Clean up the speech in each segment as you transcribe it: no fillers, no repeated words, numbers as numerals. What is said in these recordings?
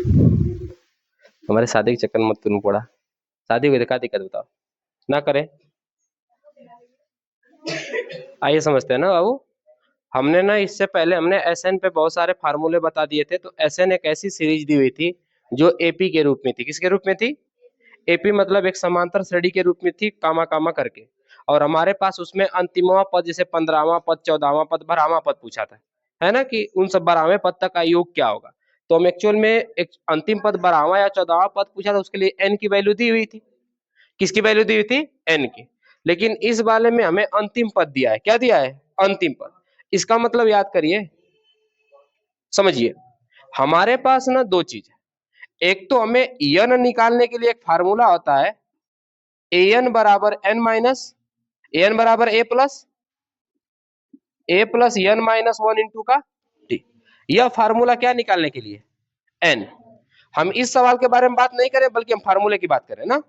हमारे शादी के चक्कर में मत तुम पड़ा। शादी हुई तो क्या दिक्कत बताओ, ना करें। आइए समझते हैं ना बाबू। हमने ना इससे पहले हमने एसएन पे बहुत सारे फार्मूले बता दिए थे। तो एसएन एक ऐसी सीरीज दी हुई थी जो एपी के रूप में थी। किसके रूप में थी? एपी मतलब एक समांतर श्रेणी के रूप में थी, कामा कामा करके। और हमारे पास उसमें अंतिमवा पद जैसे 15वां पद, 14वां पद, 12वां पद पूछा था, है ना, कि उन सब 12वें पद तक का योग क्या होगा। तो हम एक्चुअल में एक अंतिम पद 12वां या 14वां पद पूछा था, उसके लिए एन की वैल्यू दी हुई थी। किसकी वैल्यू दी हुई थी? एन की। लेकिन इस वाले में हमें अंतिम पद दिया है। क्या दिया है? अंतिम पद। इसका मतलब याद करिए, समझिए, हमारे पास ना दो चीज है। एक तो हमें एन निकालने के लिए एक फार्मूला होता है, एन बराबर एन माइनस एन बराबर A plus N minus one into का टी। यह फार्मूला क्या निकालने के लिए? एन। हम इस सवाल के बारे में बात नहीं करें, बल्कि हम फार्मूले की बात करें ना।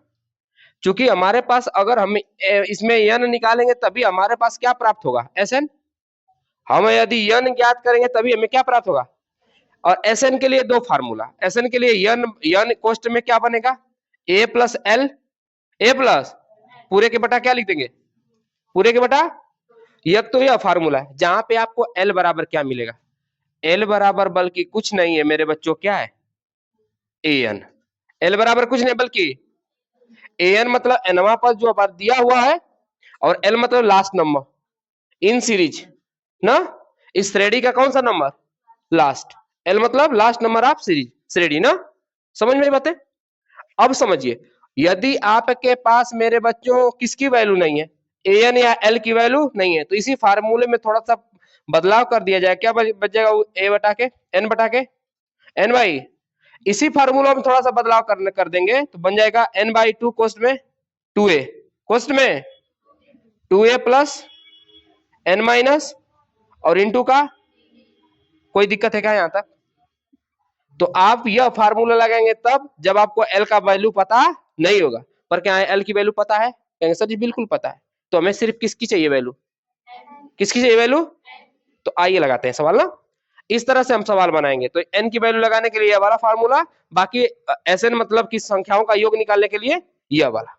क्योंकि हमारे पास अगर हम इसमें एन निकालेंगे तभी हमारे पास क्या प्राप्त होगा? S N. हम यदि एन ज्ञात करेंगे तभी हमें क्या प्राप्त होगा? और एस एन के लिए दो फार्मूला। एस एन के लिए एन कोष्ट में क्या बनेगा? ए प्लस एल, ए प्लस पूरे के बटा क्या लिख देंगे? पूरे के बटा। यह तो यह फार्मूला है जहां पे आपको एल बराबर क्या मिलेगा? एल बराबर बल्कि कुछ नहीं है मेरे बच्चों, क्या है? A N. एल बराबर कुछ नहीं बल्कि ए एन मतलब एनवा पद जो दिया हुआ है, और एल मतलब लास्ट नंबर इन सीरीज ना। इस श्रेणी का कौन सा नंबर? लास्ट। एल मतलब लास्ट नंबर ऑफ सीरीज, श्रेणी ना। समझ में बातें? अब समझिए, यदि आपके पास मेरे बच्चों किसकी वैल्यू नहीं है, ए एन या एल की वैल्यू नहीं है, तो इसी फार्मूले में थोड़ा सा बदलाव कर दिया जाए। क्या बच जाएगा? ए बटा के एन बटा के एन बाई, इसी फार्मूला में थोड़ा सा बदलाव कर देंगे तो बन जाएगा एन बाई टू कोस्ट में टू ए, कोस्ट में two A plus N minus और इंटू का। कोई दिक्कत है क्या यहां तक? तो आप यह फार्मूला लगाएंगे तब जब आपको एल का वैल्यू पता नहीं होगा। पर क्या है एल की वैल्यू पता है? कहेंगे सर जी बिल्कुल पता है। तो हमें सिर्फ किसकी चाहिए वैल्यू? किसकी चाहिए वैल्यू? तो आइए लगाते हैं सवाल ना। इस तरह से हम सवाल बनाएंगे। तो एन की वैल्यू लगाने के लिए यह वाला फार्मूला, बाकी एस एन मतलब कि संख्याओं का योग निकालने के लिए यह वाला।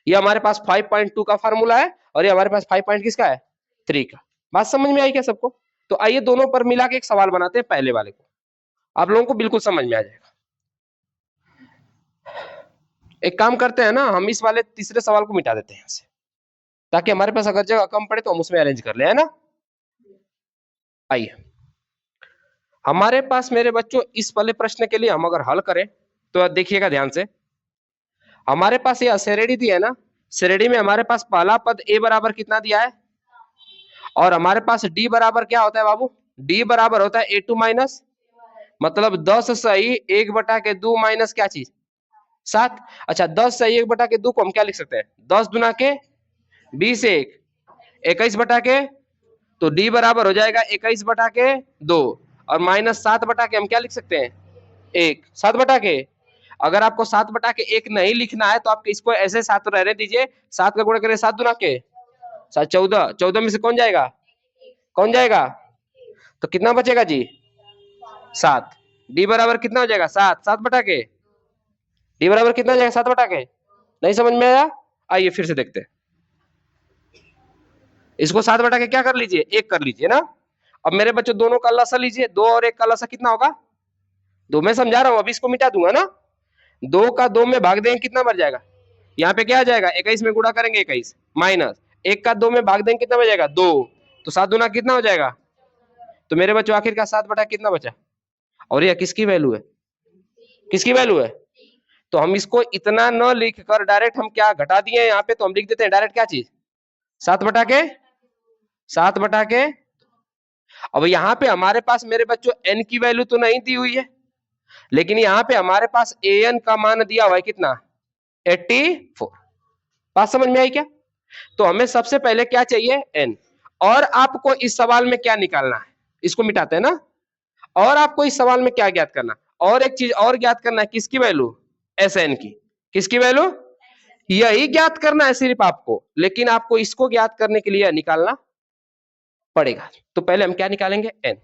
ये हमारे पास 5.2 का फार्मूला है और ये हमारे पास 5 किसका है? 3 का। बात समझ में आई क्या सबको? तो आइए दोनों पर मिला के एक सवाल बनाते हैं, पहले वाले को आप लोगों को बिल्कुल समझ में आ जाएगा। एक काम करते हैं ना, हम इस वाले तीसरे सवाल को मिटा देते हैं यहाँ से, ताकि हमारे पास अगर जगह कम पड़े तो हम उसमें अरेंज कर ले, है ना। आइए, हमारे पास मेरे बच्चों इस वाले प्रश्न के लिए हम अगर हल करें तो देखिएगा ध्यान से। हमारे पास ये श्रेणी दी है ना, श्रेणी में हमारे पास पहला पद ए बराबर कितना दिया है, और हमारे पास डी बराबर क्या होता है बाबू? डी बराबर होता है ए टू माइनस, मतलब 10 सही 1/2 माइनस क्या चीज? 7। अच्छा, 10 सही 1/2 को हम क्या लिख सकते हैं? 10 दुना के 20 1 21/के, तो डी बराबर हो जाएगा 21/2 और माइनस 7/के हम क्या लिख सकते हैं? 1। 7/के। अगर आपको 7/1 नहीं लिखना है तो आप इसको ऐसे 7 रहने दीजिए। 7 का गुणा करें 7 दुना के 7 14, 14 में से कौन जाएगा? कौन जाएगा? तो कितना बचेगा जी? 7। डी बराबर कितना हो जाएगा? 7। 7/के। डी बराबर कितना हो जाएगा? 7/के। नहीं समझ में आया? आइए फिर से देखते हैं। इसको 7/के क्या कर लीजिए? 1 कर लीजिए ना। अब मेरे बच्चों दोनों का लसा लीजिए, 2 और 1 का लसा कितना होगा? 2 में समझा रहा हूं, अभी इसको मिटा दूंगा ना। 2 का 2 में भाग देंगे कितना बच जाएगा? यहाँ पे क्या आ जाएगा? 21 में गुणा करेंगे 21 माइनस 1 का 2 में भाग देंगे कितना बचेगा? 2। तो 7 दूना कितना हो जाएगा? तो मेरे बच्चों आखिर का 7 कितना बचा? और यह किसकी वैल्यू है? किसकी वैल्यू है? तो हम इसको इतना न लिख कर डायरेक्ट हम क्या घटा दिए यहाँ पे, तो हम लिख देते हैं डायरेक्ट क्या चीज? 7/के 7/के। अब यहाँ पे हमारे पास मेरे बच्चों एन की वैल्यू तो नहीं दी हुई है, लेकिन यहाँ पे हमारे पास ए एन का मान दिया हुआ है कितना? 84। बात समझ में आई क्या? तो हमें सबसे पहले क्या चाहिए? एन। और आपको इस सवाल में क्या निकालना है? इसको मिटाते हैं ना। और आपको इस सवाल में क्या ज्ञात करना? और एक चीज और ज्ञात करना है, किसकी वैल्यू? एस एन की। किसकी वैल्यू? यही ज्ञात करना है सिर्फ आपको, लेकिन आपको इसको ज्ञात करने के लिए निकालना पड़ेगा। तो पहले हम क्या निकालेंगे? एन।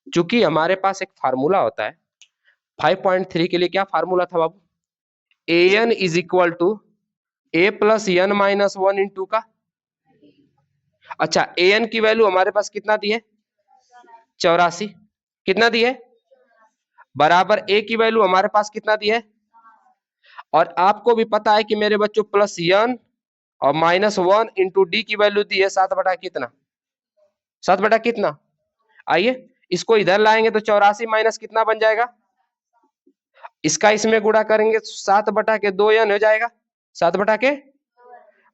चूंकि हमारे पास एक फार्मूला होता है, 5.3 के लिए क्या फार्मूला था बाबू? an is equal to a plus n minus 1 into का, अच्छा an की वैल्यू हमारे पास कितना दी है? 84। कितना दी है? बराबर a की वैल्यू हमारे पास कितना दी है? और आपको भी पता है कि मेरे बच्चों प्लस n और माइनस 1 इंटू डी की वैल्यू दी है 7 बटा कितना? 7 बटा कितना? आइए इसको इधर लाएंगे तो 84 माइनस कितना बन जाएगा? इसका इसमें गुणा करेंगे 7 बटा के 2 n हो जाएगा, 7 बटा के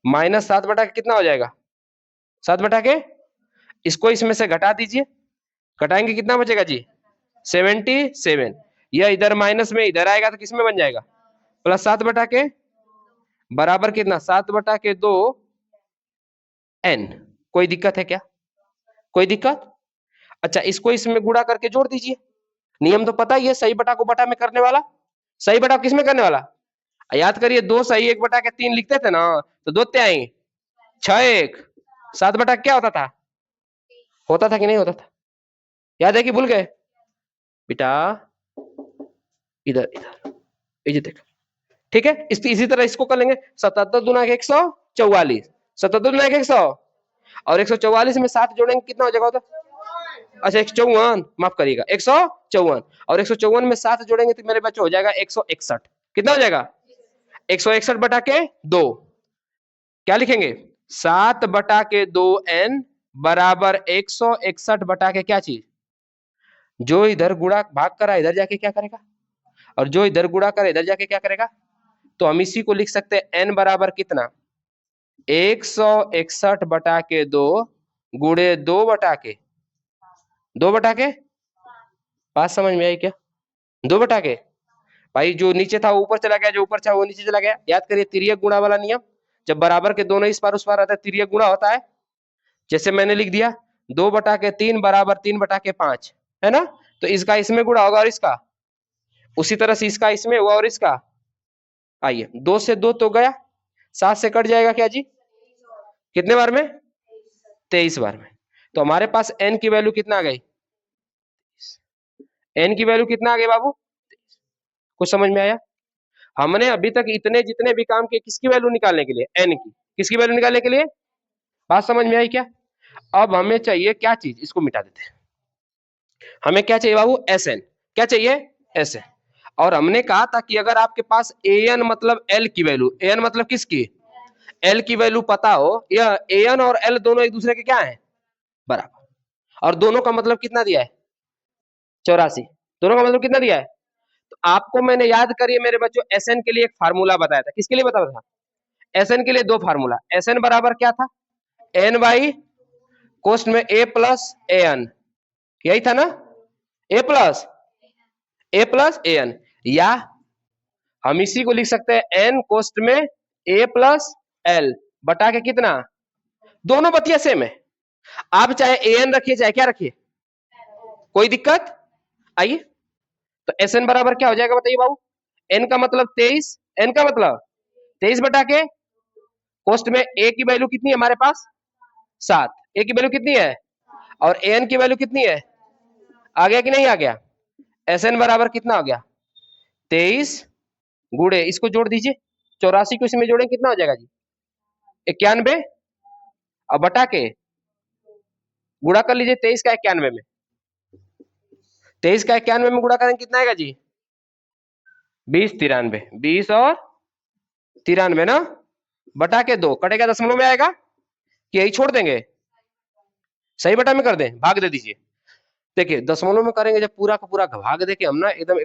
माइनस 7 बटा के कितना हो जाएगा? 7 बटा के, इसको इसमें से घटा दीजिए, घटाएंगे कितना बचेगा जी? 77। यह इधर माइनस में इधर आएगा तो किसमें बन जाएगा? प्लस 7 बटा के बराबर कितना? 7 बटा के 2 n। कोई दिक्कत है क्या? कोई दिक्कत? अच्छा इसको इसमें गुणा करके जोड़ दीजिए, नियम तो पता ही है, सही बटा को बटा में करने वाला, सही बटा किसमें करने वाला? याद करिए, 2 सही 1 बटा के 3 लिखते थे ना, तो 2 ते आएंगे 6 1 7 बटा क्या होता था? होता था कि नहीं होता था? याद है कि भूल गए बेटा? इधर इधर ये देख, ठीक है। इसी तरह इसको कर लेंगे, 77 दूना 144, 77 दूना 100 और 144 में 7 जोड़ेंगे कितना हो जाएगा होता? अच्छा 154, माफ करिएगा 154, और 154 में 7 जोड़ेंगे तो मेरे बच्चे हो जाएगा 161। कितना हो जाएगा? 161 बटा के 2, क्या लिखेंगे? 7 बटा के 2 n बराबर 161 बटा के क्या चीज? जो इधर गुणा भाग करा इधर जाके क्या करेगा, और जो इधर गुणा करे इधर जाके क्या करेगा? तो हम इसी को लिख सकते हैं n बराबर कितना? 161 बटा के 2 गुणे 2 बटा के 2 बटा के, बात समझ में आई क्या? 2 बटा के, भाई जो नीचे था वो ऊपर चला गया, जो ऊपर था वो नीचे चला गया। याद करिए तिर्यक गुणा वाला नियम, जब बराबर के दोनों इस पार उस पार आता है तिर्यक गुणा होता है। जैसे मैंने लिख दिया 2 बटा के 3 बराबर 3 बटा के 5, है ना? तो इसका इसमें गुणा होगा और इसका, उसी तरह से इसका इसमें हुआ और इसका। आइए 2 से 2 तो गया, 7 से कट जाएगा क्या जी? कितने बार में? 23 बार में। तो हमारे पास n की वैल्यू कितना आ गई? n की वैल्यू कितना आ गई बाबू? कुछ समझ में आया? हमने अभी तक इतने जितने भी काम किए किसकी वैल्यू निकालने के लिए? n की। किसकी वैल्यू निकालने के लिए? बात समझ में आई क्या? अब हमें चाहिए क्या चीज? इसको मिटा देते हैं। हमें क्या चाहिए बाबू? Sn। क्या चाहिए? Sn। और हमने कहा था कि अगर आपके पास an मतलब l की वैल्यू, an मतलब किसकी? l की वैल्यू पता हो, यह an और l दोनों एक दूसरे के क्या है? बराबर। और दोनों का मतलब कितना दिया है? 84। दोनों का मतलब कितना दिया है? तो आपको मैंने याद करिए मेरे बच्चों, Sn के लिए एक फार्मूला बताया था। किसके लिए बताया था? Sn के लिए दो फार्मूला। Sn बराबर क्या था? n बाई कोष्ट में a प्लस an, यही था ना? a प्लस an, या हम इसी को लिख सकते हैं n कोष्ट में a प्लस l बटा के कितना? दोनों बतिया सेम है, आप चाहे an रखिए चाहे क्या रखिए, कोई दिक्कत? आइए तो Sn बराबर क्या हो जाएगा बताइए बाबू? n का मतलब 23, n का मतलब 23 बटा के कोष्ट में a की वैल्यू कितनी है हमारे पास? 7। a की वैल्यू कितनी है? और an की वैल्यू कितनी है? आ गया कि नहीं आ गया? Sn बराबर कितना हो गया? 23 गुणे, इसको जोड़ दीजिए, 84 को इसमें जोड़ें कितना हो जाएगा जी? 91। अब बटा के गुणा कर लीजिए 23 का 91 में, 23 का 91 में गुणा करेंगे कितना आएगा जी? 20 93, 20 और 93 ना, बटा के 2 कटेगा दशमलव में आएगा कि यही छोड़ देंगे? सही बटा में कर दें, भाग दे दीजिए। देखिए दशमलव में करेंगे जब पूरा का पूरा भाग दे के हम ना एकदम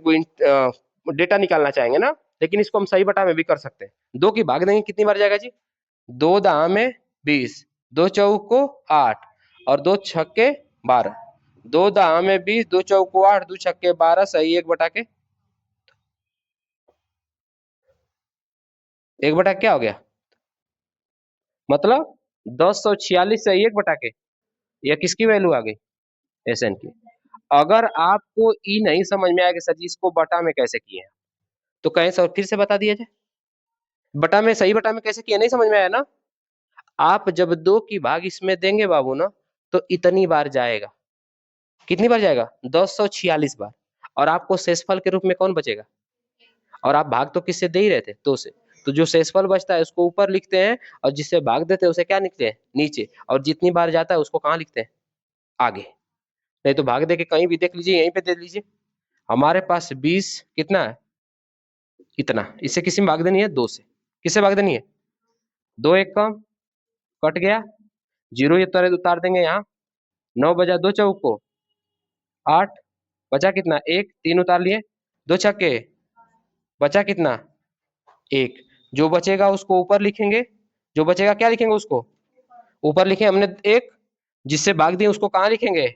डेटा निकालना चाहेंगे ना, लेकिन इसको हम सही बटा में भी कर सकते हैं। 2 की भाग देंगे कितनी बार जाएगा जी? 2 दाम में 20, 2 चौको 8 और 2 छक्के 12, 2 दाम में 20, 2 चौको 8, 2 छक्के 12, सही 1 बटा के 1 बटा क्या हो गया? मतलब 1046 सही 1 बटा के, यह किसकी वैल्यू आ गई? Sn की। अगर आपको ई नहीं समझ में आया कि सर जी इसको बटा में कैसे किए हैं, तो कहें सर फिर से बता दिया जाए, बटा में सही बटा में कैसे किए, नहीं समझ में आया ना? आप जब 2 की भाग इसमें देंगे बाबू ना, तो इतनी बार जाएगा। कितनी बार जाएगा? 1046 बार। और आपको शेषफल के रूप में कौन बचेगा, और आप भाग तो किससे दे ही रहे थे, 2 से, तो जो शेषफल बचता है उसको ऊपर लिखते हैं और जिससे भाग देते हैं उसे क्या लिखते हैं, नीचे, और जितनी बार जाता है उसको कहाँ लिखते हैं, आगे। नहीं तो भाग दे के कहीं भी देख लीजिए, यहीं पे दे लीजिए। हमारे पास 20 कितना है, इतना, इससे किसी में भाग देनी है, 2 से, किससे भाग देनी है, 2 एक कम, कट गया, 0 ये तरह उतार देंगे यहाँ, 9 बजा 2 चौक को 8, बचा कितना, 1, 3 उतार लिए, 2 छक्के, बचा कितना, 1, जो बचेगा उसको ऊपर लिखेंगे, जो बचेगा क्या लिखेंगे, उसको ऊपर लिखे हमने 1, जिससे भाग दिए उसको कहाँ लिखेंगे,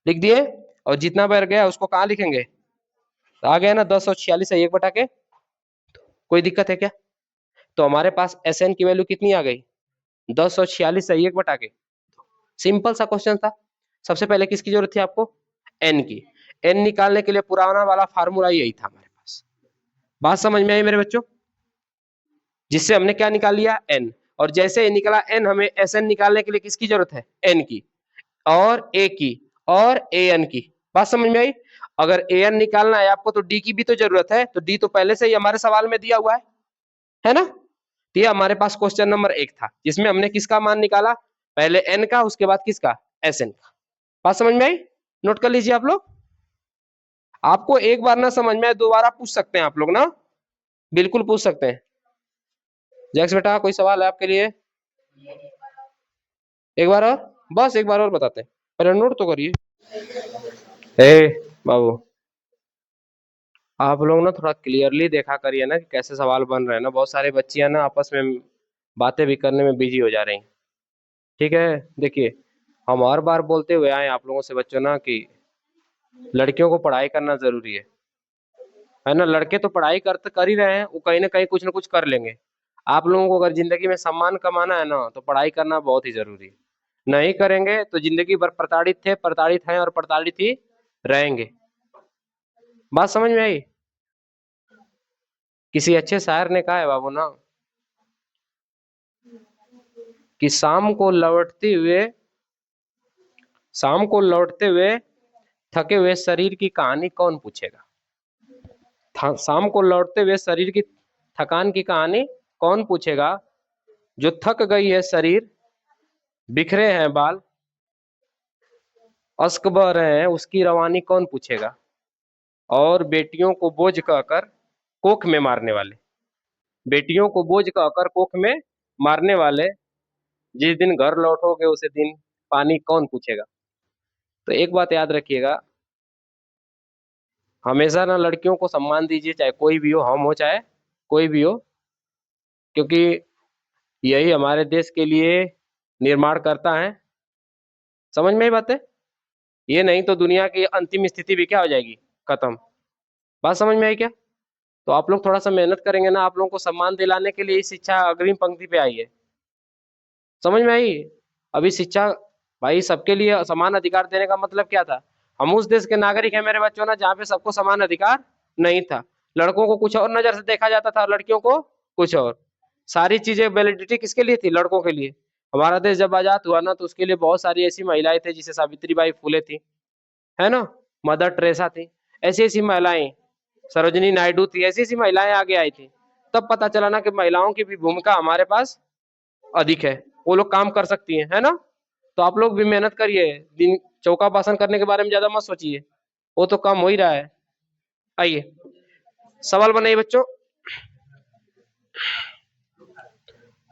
लिख दिए, और जितना बार गया उसको कहाँ लिखेंगे, तो आ गया ना 1046 है 1 बटा के, कोई दिक्कत है क्या। तो हमारे पास एस एन की वैल्यू कितनी आ गई, 1046 है 1 बटा के। सिंपल सा क्वेश्चन था। सबसे पहले किसकी जरूरत थी आपको, एन की। एन निकालने के लिए पुराना वाला फार्मूला यही था हमारे पास। बात समझ में आई मेरे बच्चों, जिससे हमने क्या निकाल लिया, एन, और जैसे निकला एन, हमें एस एन निकालने के लिए किसकी जरूरत है, एन की, और ए की, और ए एन की। बात समझ में आई। अगर ए एन निकालना है आपको तो डी की भी तो जरूरत है, तो डी तो पहले से ही हमारे सवाल में दिया हुआ है ना। तो ये हमारे पास क्वेश्चन नंबर 1 था, जिसमें हमने किसका मान निकाला, पहले एन का, उसके बाद किसका, एस एन का। बात समझ में आई, नोट कर लीजिए आप लोग। आपको एक बार ना समझ में आए दोबारा पूछ सकते हैं आप लोग ना, बिल्कुल पूछ सकते हैं। जैक्स बेटा कोई सवाल है आपके लिए, एक बार और, बस एक बार और बताते हैं, पहले नोट तो करिए। ए बाबू, आप लोग ना थोड़ा क्लियरली देखा करिए ना कि कैसे सवाल बन रहे हैं ना, बहुत सारे बच्चियां ना आपस में बातें भी करने में बिजी हो जा रही हैं। ठीक है, देखिए हम हर बार बोलते हुए आए आप लोगों से बच्चों ना कि लड़कियों को पढ़ाई करना जरूरी है ना। लड़के तो पढ़ाई कर ही रहे हैं, वो कहीं ना कहीं कुछ ना कुछ कर लेंगे। आप लोगों को अगर जिंदगी में सम्मान कमाना है ना, तो पढ़ाई करना बहुत ही जरूरी है। नहीं करेंगे तो जिंदगी भर प्रताड़ित थे, प्रताड़ित हैं और प्रताड़ित ही रहेंगे। बात समझ में आई। किसी अच्छे शायर ने कहा है बाबू ना कि शाम को लौटते हुए थके हुए शरीर की कहानी कौन पूछेगा। शाम को लौटते हुए शरीर की थकान की कहानी कौन पूछेगा, जो थक गई है शरीर, बिखरे हैं बाल, अश्क बह रहे हैं, उसकी रवानी कौन पूछेगा। और बेटियों को बोझ कहकर कोख में मारने वाले, बेटियों को बोझ कहकर कोख में मारने वाले, जिस दिन घर लौटोगे उसे दिन पानी कौन पूछेगा। तो एक बात याद रखिएगा, हमेशा ना लड़कियों को सम्मान दीजिए, चाहे कोई भी हो, हम हो चाहे कोई भी हो, क्योंकि यही हमारे देश के लिए निर्माण करता है। समझ में ही बात है, ये नहीं तो दुनिया की अंतिम स्थिति भी क्या हो जाएगी, खत्म। बात समझ में आई क्या। तो आप लोग थोड़ा सा मेहनत करेंगे ना, आप लोगों को सम्मान दिलाने के लिए शिक्षा अग्रिम पंक्ति पे आई है। समझ में आई। अभी शिक्षा भाई सबके लिए समान अधिकार देने का मतलब क्या था, हम उस देश के नागरिक हैं मेरे बच्चों ना जहाँ पे सबको समान अधिकार नहीं था। लड़कों को कुछ और नजर से देखा जाता था, लड़कियों को कुछ और। सारी चीजें वैलिडिटी किसके लिए थी, लड़कों के लिए। हमारा देश जब आजाद हुआ ना, तो उसके लिए बहुत सारी ऐसी महिलाएं थी, जैसे सावित्री बाई फुले थी, है ना, मदर टेरेसा थी, ऐसी ऐसी महिलाएं, सरोजिनी नायडू थी, ऐसी ऐसी महिलाएं आगे आई थी। तब पता चला ना कि महिलाओं की भी भूमिका हमारे पास अधिक है, वो लोग काम कर सकती है ना। तो आप लोग भी मेहनत करिए, दिन चौका बासन करने के बारे में ज्यादा मत सोचिए, वो तो काम हो ही रहा है। आइए सवाल बनाइए बच्चों,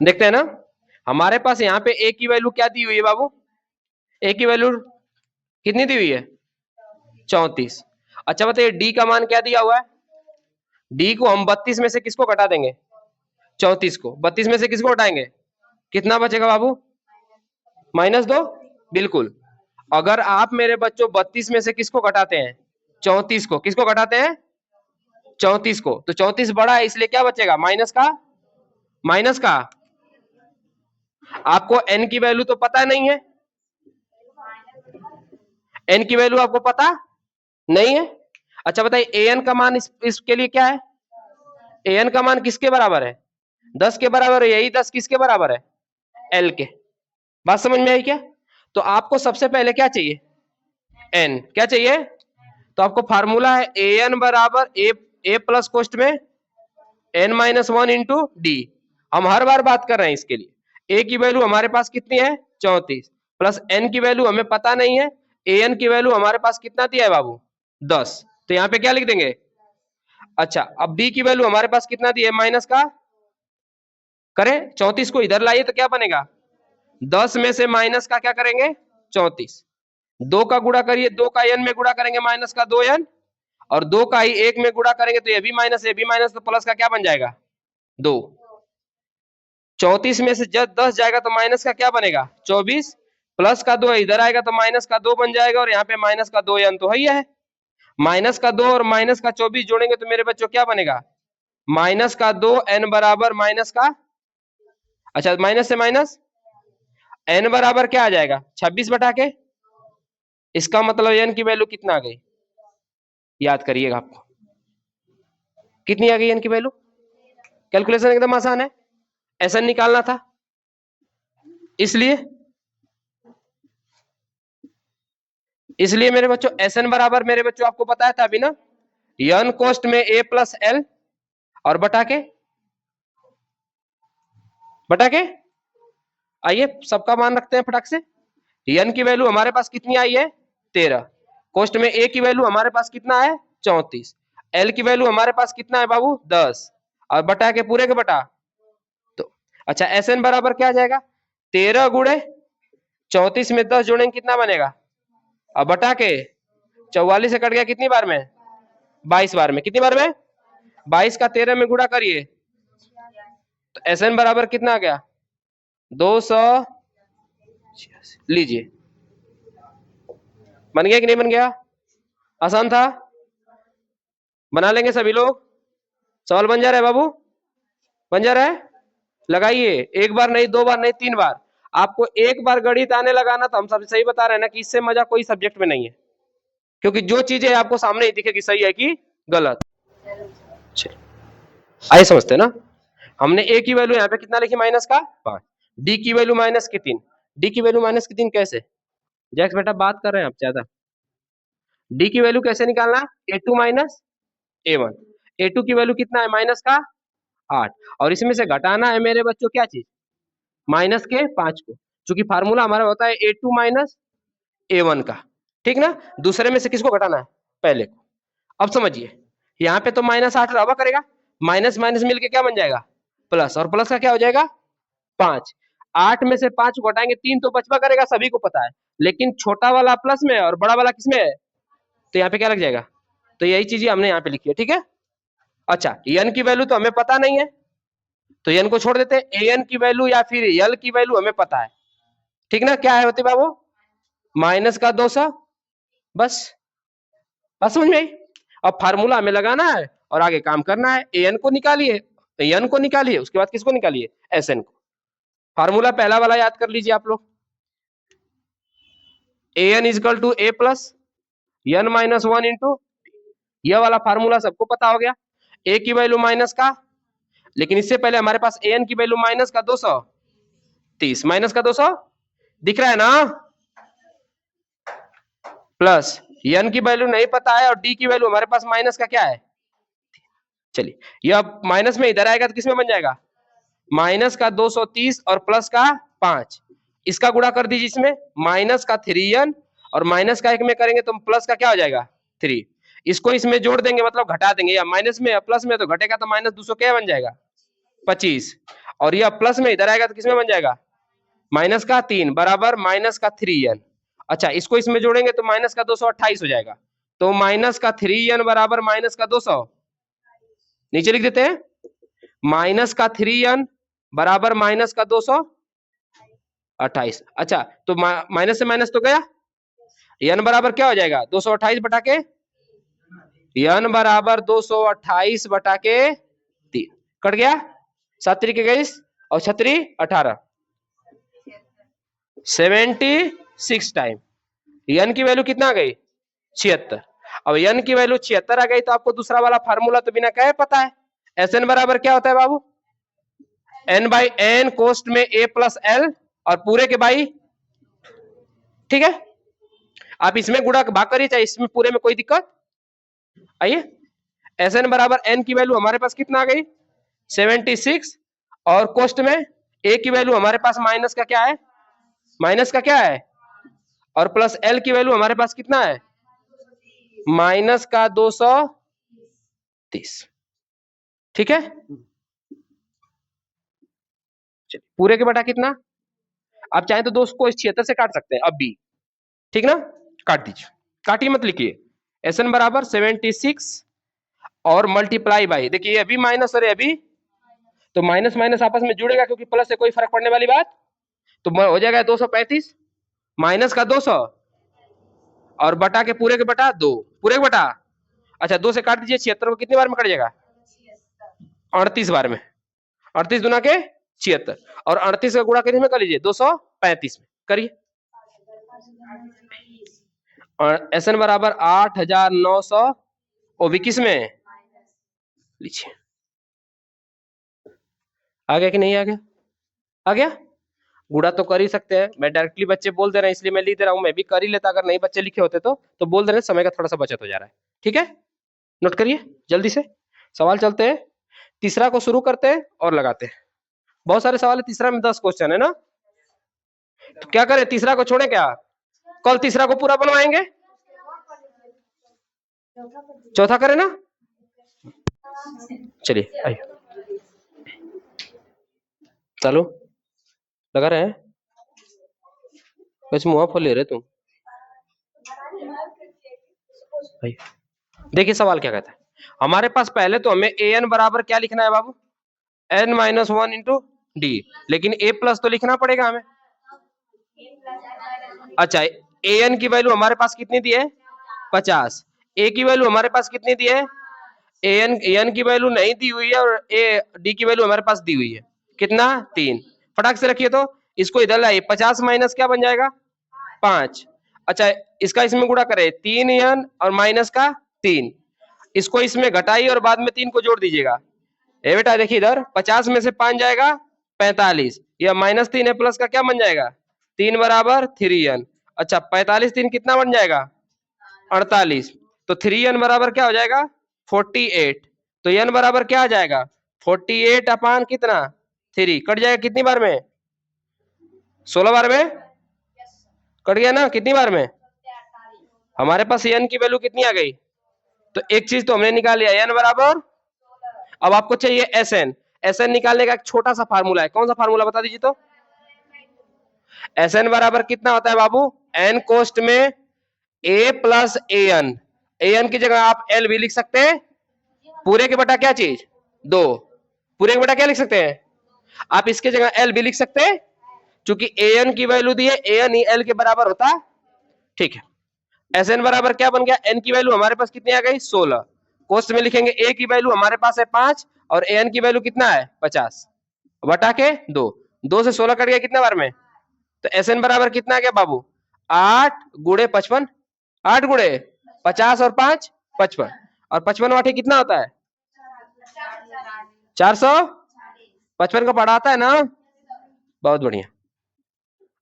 देखते हैं ना। हमारे पास यहाँ पे ए की वैल्यू क्या दी हुई है बाबू, ए की वैल्यू कितनी दी हुई है, 34। अच्छा बताइए डी का मान क्या दिया हुआ है, डी को हम 32 में से किसको घटा देंगे, 34 को। 32 में से किसको हटाएंगे, कितना बचेगा बाबू, -2। बिल्कुल, अगर आप मेरे बच्चों 32 में से किसको घटाते हैं, 34 को, किसको घटाते हैं, 34 को, तो 34 बड़ा है, इसलिए क्या बचेगा, माइनस का। आपको n की वैल्यू तो पता नहीं है, n की वैल्यू आपको पता नहीं है। अच्छा बताइए an का मान इसके लिए क्या है, an का मान किसके बराबर है, 10 के बराबर है। यही 10 किसके बराबर है, l के। बात समझ में आई क्या। तो आपको सबसे पहले क्या चाहिए, n, क्या चाहिए, तो आपको फार्मूला है ए एन बराबर ए प्लस कोष्ट में n minus one into D. हम हर बार बात कर रहे हैं इसके लिए। a की वैल्यू हमारे पास कितनी है 34 प्लस n की वैल्यू हमें पता नहीं है, an की वैल्यू हमारे पास कितना दिया है बाबू 10, तो यहाँ पे क्या लिख देंगे। अच्छा अब b की वैल्यू हमारे पास कितना दिया है माइनस का करें 34 को इधर लाइए तो क्या बनेगा 10 में से माइनस का क्या करेंगे 34, 2 का गुणा करिए, 2 का n में गुणा करेंगे माइनस का 2n, और 2 का ही 1 में गुणा करेंगे तो ये भी माइनस तो प्लस का क्या बन जाएगा 2। 34 में से जब 10 जाएगा तो माइनस का क्या बनेगा 24, प्लस का 2 इधर आएगा तो माइनस का 2 बन जाएगा, और यहाँ पे माइनस का 2n तो है। माइनस का 2 और माइनस का 24 जोड़ेंगे तो मेरे बच्चों क्या बनेगा माइनस का 2 n बराबर माइनस का, अच्छा माइनस से माइनस n बराबर क्या आ जाएगा 26 बटा के, इसका मतलब n की वैल्यू कितना आ गई, याद करिएगा आपको कितनी आ गई n की वैल्यू। कैलकुलेशन एकदम आसान है, ऐसा निकालना था, इसलिए मेरे बच्चों Sn बराबर मेरे बच्चों आपको पता है था अभी ना, n कोस्ट में a प्लस एल और बटा के आइए सबका मान रखते हैं फटाक से। n की वैल्यू हमारे पास कितनी आई है 13, कोस्ट में a की वैल्यू हमारे पास कितना है 34, l की वैल्यू हमारे पास कितना है बाबू 10, और बटा के पूरे के बटा तो अच्छा Sn बराबर क्या आ जाएगा 13 गुणे 34 में 10 जोड़ेंगे कितना बनेगा, अब बटा के 44 से कट गया कितनी बार में 22 बार में, कितनी बार में 22 का 13 में गुणा करिए तो Sn बराबर कितना आ गया 200, लीजिए बन गया कि नहीं बन गया, आसान था, बना लेंगे सभी लोग, सवाल बन जा रहा है बाबू, बन जा रहा है, लगाइए एक बार नहीं 2 बार नहीं 3 बार। आपको एक बार गणित आने लगाना तो हम सब सही बता रहे हैं ना कि इससे मजा कोई सब्जेक्ट में नहीं है, क्योंकि जो चीजें आपको सामने ही दिखेगी सही है कि गलत। आइए समझते हैं ना, हमने a की वैल्यू यहाँ पे कितना लिखी माइनस का 5, d की वैल्यू माइनस की 3, d की वैल्यू माइनस की 3 कैसे, जैक्स बेटा बात कर रहे हैं आप ज्यादा, d की वैल्यू कैसे निकालना a2 माइनस a1, a2 की वैल्यू कितना है माइनस का 8, और इसमें से घटाना है मेरे बच्चों क्या चीज माइनस के 5 को, क्योंकि फार्मूला हमारा होता है a2 माइनस a1 का, ठीक ना, दूसरे में से किसको घटाना है पहले को। अब समझिए यहाँ पे तो माइनस 8 रहा करेगा, माइनस माइनस मिलके क्या बन जाएगा प्लस, और प्लस का क्या हो जाएगा 5, 8 में से 5 को घटाएंगे 3 तो बचवा करेगा सभी को पता है, लेकिन छोटा वाला प्लस में और बड़ा वाला किसमें है, तो यहाँ पे क्या लग जाएगा, तो यही चीजें हमने यहाँ पे लिखी है, ठीक है। अच्छा n की वैल्यू तो हमें पता नहीं है तो n को छोड़ देते हैं, an की वैल्यू या फिर l की वैल्यू हमें पता है, ठीक ना, क्या है होते बाबू माइनस का 200, बस बात समझ में आई। अब फार्मूला हमें लगाना है और आगे काम करना है, an को निकालिए, n को निकालिए, उसके बाद किसको निकालिए Sn को। फार्मूला पहला वाला याद कर लीजिए आप लोग, an is equal to a plus n minus one into, यह वाला फार्मूला सबको पता हो गया, a की वैल्यू माइनस का, लेकिन इससे पहले हमारे पास an की वैल्यू माइनस का 230, माइनस का 200 दिख रहा है ना, प्लस n की वैल्यू नहीं पता है और d की वैल्यू हमारे पास माइनस का क्या है, चलिए यह माइनस में इधर आएगा तो किसमें बन जाएगा माइनस का 230 और प्लस का 5, इसका गुणा कर दीजिए इसमें माइनस का 3n और माइनस का 1 में करेंगे तो प्लस का क्या हो जाएगा 3, इसको इसमें जोड़ देंगे मतलब घटा देंगे, या माइनस में या प्लस में तो घटेगा तो माइनस 200 क्या बन जाएगा 25, और यह प्लस में इधर आएगा तो किसमें बन जाएगा माइनस का 3 बराबर माइनस का 3n। अच्छा इसको इसमें जोड़ेंगे तो माइनस का 228 हो जाएगा, तो माइनस का 3n बराबर माइनस का 200, नीचे लिख देते हैं माइनस का 3n बराबर माइनस का 228। अच्छा तो माइनस से माइनस तो गया, n बराबर क्या हो जाएगा 228 बटा के, n बराबर 228 बटा के 3, कट गया 7 3 के 21 और 36 18, 76 टाइम, n की वैल्यू कितना आ गई 76। अब n की वैल्यू 76 आ गई तो आपको दूसरा वाला फार्मूला तो बिना कहे पता है, Sn बराबर क्या होता है बाबू n बाई n कोस्ट में a प्लस एल और पूरे के बाई, ठीक है, आप इसमें गुणा भाग करिए चाहे इसमें पूरे में कोई दिक्कत आइए, एस एन बराबर एन की वैल्यू हमारे पास कितना आ गई 76, और कोष्ट में ए की वैल्यू हमारे पास माइनस का क्या है, माइनस का क्या है, और प्लस एल की वैल्यू हमारे पास कितना है माइनस का 230। ठीक है, पूरे के बटा कितना, आप चाहें तो 2 को इस 76 से काट सकते हैं अब भी, ठीक ना, काट दीजिए, काटिए मत लिखिए, एस एन बराबर 76 और मल्टीप्लाई बाई, देखिए ये अभी माइनस और ये अभी, तो माइनस माइनस आपस में जुड़ेगा क्योंकि प्लस से कोई फर्क पड़ने वाली बात, तो हो जाएगा 235 माइनस का 200 और बटा के बटा 2, पूरे के बटा, अच्छा 2 से काट दीजिए, 76 को कितनी बार में कट जाएगा 38 बार में, 38 दुना के 76, और 38 का गुणा कितने में कर लीजिए 235 में करिए, और एस एन बराबर 8900, और भी किस में लीजिए, आ गया कि नहीं आ गया, आ गया, गुणा तो कर ही सकते हैं, मैं डायरेक्टली बच्चे बोल दे रहे हैं इसलिए मैं लिख दे रहा हूं, मैं भी कर ही लेता अगर नहीं बच्चे लिखे होते तो बोल दे रहे हैं, समय का थोड़ा सा बचत हो जा रहा है, ठीक है, नोट करिए जल्दी से, सवाल चलते हैं, तीसरा को शुरू करते हैं और लगाते हैं, बहुत सारे सवाल है, तीसरा में 10 क्वेश्चन है ना, तो क्या करें तीसरा को छोड़े क्या, कल तीसरा को पूरा बनवाएंगे, चौथा करें ना, चलिए आइए, चलो लगा रहे हैं, कुछ मुंह फुल ले रहे तुम, देखिए सवाल क्या कहता है, हमारे पास पहले तो हमें ए एन बराबर क्या लिखना है बाबू, एन माइनस 1 इंटू डी, लेकिन ए प्लस तो लिखना पड़ेगा हमें, अच्छा ए एन की वैल्यू हमारे पास कितनी दी है 50, ए की वैल्यू हमारे पास कितनी दी है, ए एन की वैल्यू नहीं दी हुई है, और ए डी की वैल्यू हमारे पास दी हुई है, कितना 3, फटाक से रखिए, तो इसको इधर लाइए, 50 माइनस क्या बन जाएगा 5, अच्छा इसका इसमें गुणा करें 3 एन और माइनस का 3, इसको इसमें घटाइए और बाद में 3 को जोड़ दीजिएगा, ए बेटा देखिए इधर 50 में से 5 जाएगा 45, यह माइनस 3 है, प्लस का क्या बन जाएगा 3 बराबर 3n, अच्छा 45 3 कितना बन जाएगा 48, तो 3n बराबर क्या हो जाएगा 48, तो n बराबर क्या आ जाएगा 48 अपान कितना 3, कट जाएगा कितनी बार में 16 बार में, कट गया ना, कितनी बार में, हमारे पास n की वैल्यू कितनी आ गई, तो एक चीज तो हमने निकाल लिया n बराबर, अब आपको चाहिए एसएन, एसएन निकालने का एक छोटा सा फार्मूला है, कौन सा फार्मूला बता दीजिए तो, एसएन बराबर कितना होता है बाबू, एन कोस्ट में ए प्लस ए एन की जगह आप एल भी लिख सकते हैं, पूरे के बटा क्या चीज 2, पूरे के बटा क्या लिख सकते हैं, आप इसके जगह एल भी लिख सकते हैं, क्योंकि ए एन की वैल्यू दी है, ए एन ही एल के बराबर होता है, ठीक है, एस एन बराबर क्या बन गया, एन की वैल्यू हमारे पास कितनी आ गई 16, कोष्ट में लिखेंगे ए की वैल्यू हमारे पास है 5 और ए एन की वैल्यू कितना है 50, बटा के 2, 2 से 16 कट गया कितने बार में, तो एस एन बराबर कितना आ गया बाबू 8 गुणे 55, 8 गुणे 50 और 5 55, और 55 वाटे कितना होता है 455 का पढ़ा आता है ना, बहुत बढ़िया,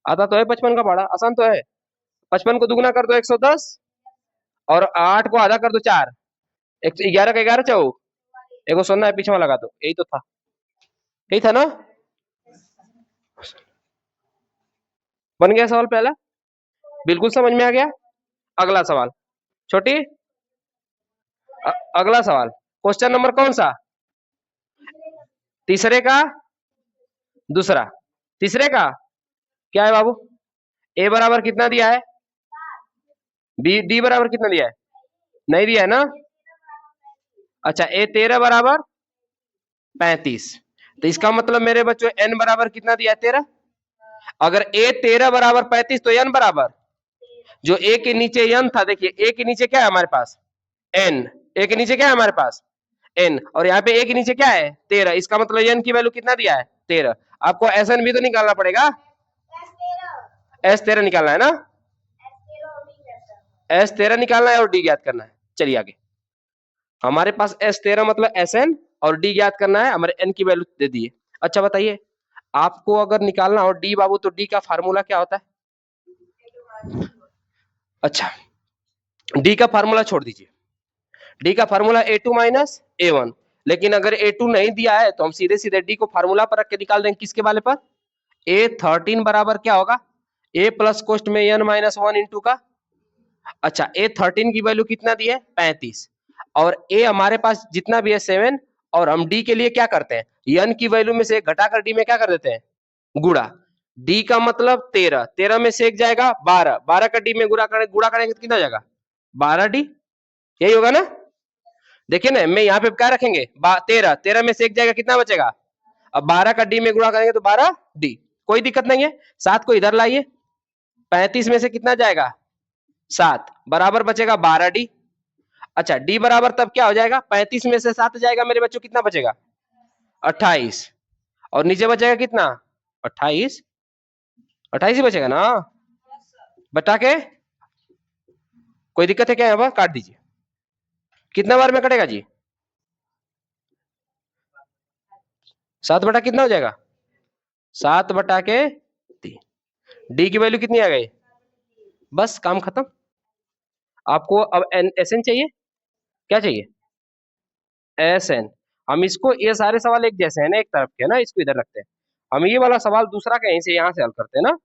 आता तो है 55 का पढ़ा, आसान तो है, 55 को दुगना कर दो 110, और 8 को आधा कर दो 4, 11 का 11 चौक, एगो सोना है पीछे में लगा दो, यही तो था, यही था ना, बन गया सवाल पहला, बिल्कुल समझ में आ गया, अगला सवाल छोटी, अगला सवाल क्वेश्चन नंबर कौन सा, तीसरे का दूसरा, तीसरे का क्या है बाबू, ए बराबर कितना दिया है, बी डी बराबर कितना दिया है, नहीं दिया है ना, अच्छा ए 13 बराबर 35, तो इसका मतलब मेरे बच्चों एन बराबर कितना दिया है 13, अगर ए 13 बराबर 35 तो एन बराबर, जो ए के नीचे एन था, देखिए ए के नीचे क्या है हमारे पास एन, ए के नीचे क्या है हमारे पास एन, और यहाँ पे ए के नीचे क्या है 13, इसका मतलब एन की वैल्यू कितना दिया है 13, आपको एस एन भी तो निकालना पड़ेगा, एस 13 निकालना है ना, एस 13 निकालना है और डी ज्ञात करना है, चलिए आगे, हमारे पास एस 13 मतलब एस एन और डी ज्ञात करना है, हमारे एन की वैल्यू दे दिए, अच्छा बताइए आपको अगर निकालना हो डी बाबू, तो डी का फार्मूला क्या होता है, अच्छा डी का फार्मूला छोड़ दीजिए, डी का फार्मूला A2 माइनस A1, लेकिन अगर A2 नहीं दिया है तो हम सीधे सीधे डी को फार्मूला पर रख के निकाल देंगे। किसके वाले पर? A13 बराबर क्या होगा? A प्लस कोष्ट में n माइनस 1 इंटू का, अच्छा A13 की वैल्यू कितना दी है? 35, और A हमारे पास जितना भी है 7, और हम D के लिए क्या करते हैं? n की वैल्यू में से एक घटाकर D में क्या कर देते हैं? गुणा। D का मतलब 13, 13 में से एक जाएगा 12, 12 का D में गुणा करेंगे तो कितना हो जाएगा? 12D, यही होगा ना? देखिए ना, मैं यहाँ पे क्या रखेंगे? 13, 13 में से एक जाएगा, कितना बचेगा? अब 12 का D में गुणा करेंगे तो 12D, कोई दिक्कत नहीं है। 7 को इधर लाइए, 35 में से कितना जाएगा? 7, बराबर बचेगा 12D। अच्छा D बराबर तब क्या हो जाएगा? 35 में से 7 जाएगा मेरे बच्चों, कितना बचेगा? 28, और नीचे बचेगा कितना? 28, 28 ही बचेगा ना? बटा के कोई दिक्कत है क्या? यहाँ पर काट दीजिए। कितना बार में कटेगा जी? 7 बटा कितना हो जाएगा? 7 बटा के 3। डी की वैल्यू कितनी आ गई? बस काम खत्म। आपको अब SN चाहिए, क्या चाहिए? SN। हम इसको, ये सारे सवाल एक जैसे हैं ना, एक तरफ के ना, इसको इधर रखते हैं। हम ये वाला सवाल दूसरा कहीं से यहाँ से हल करते हैं ना।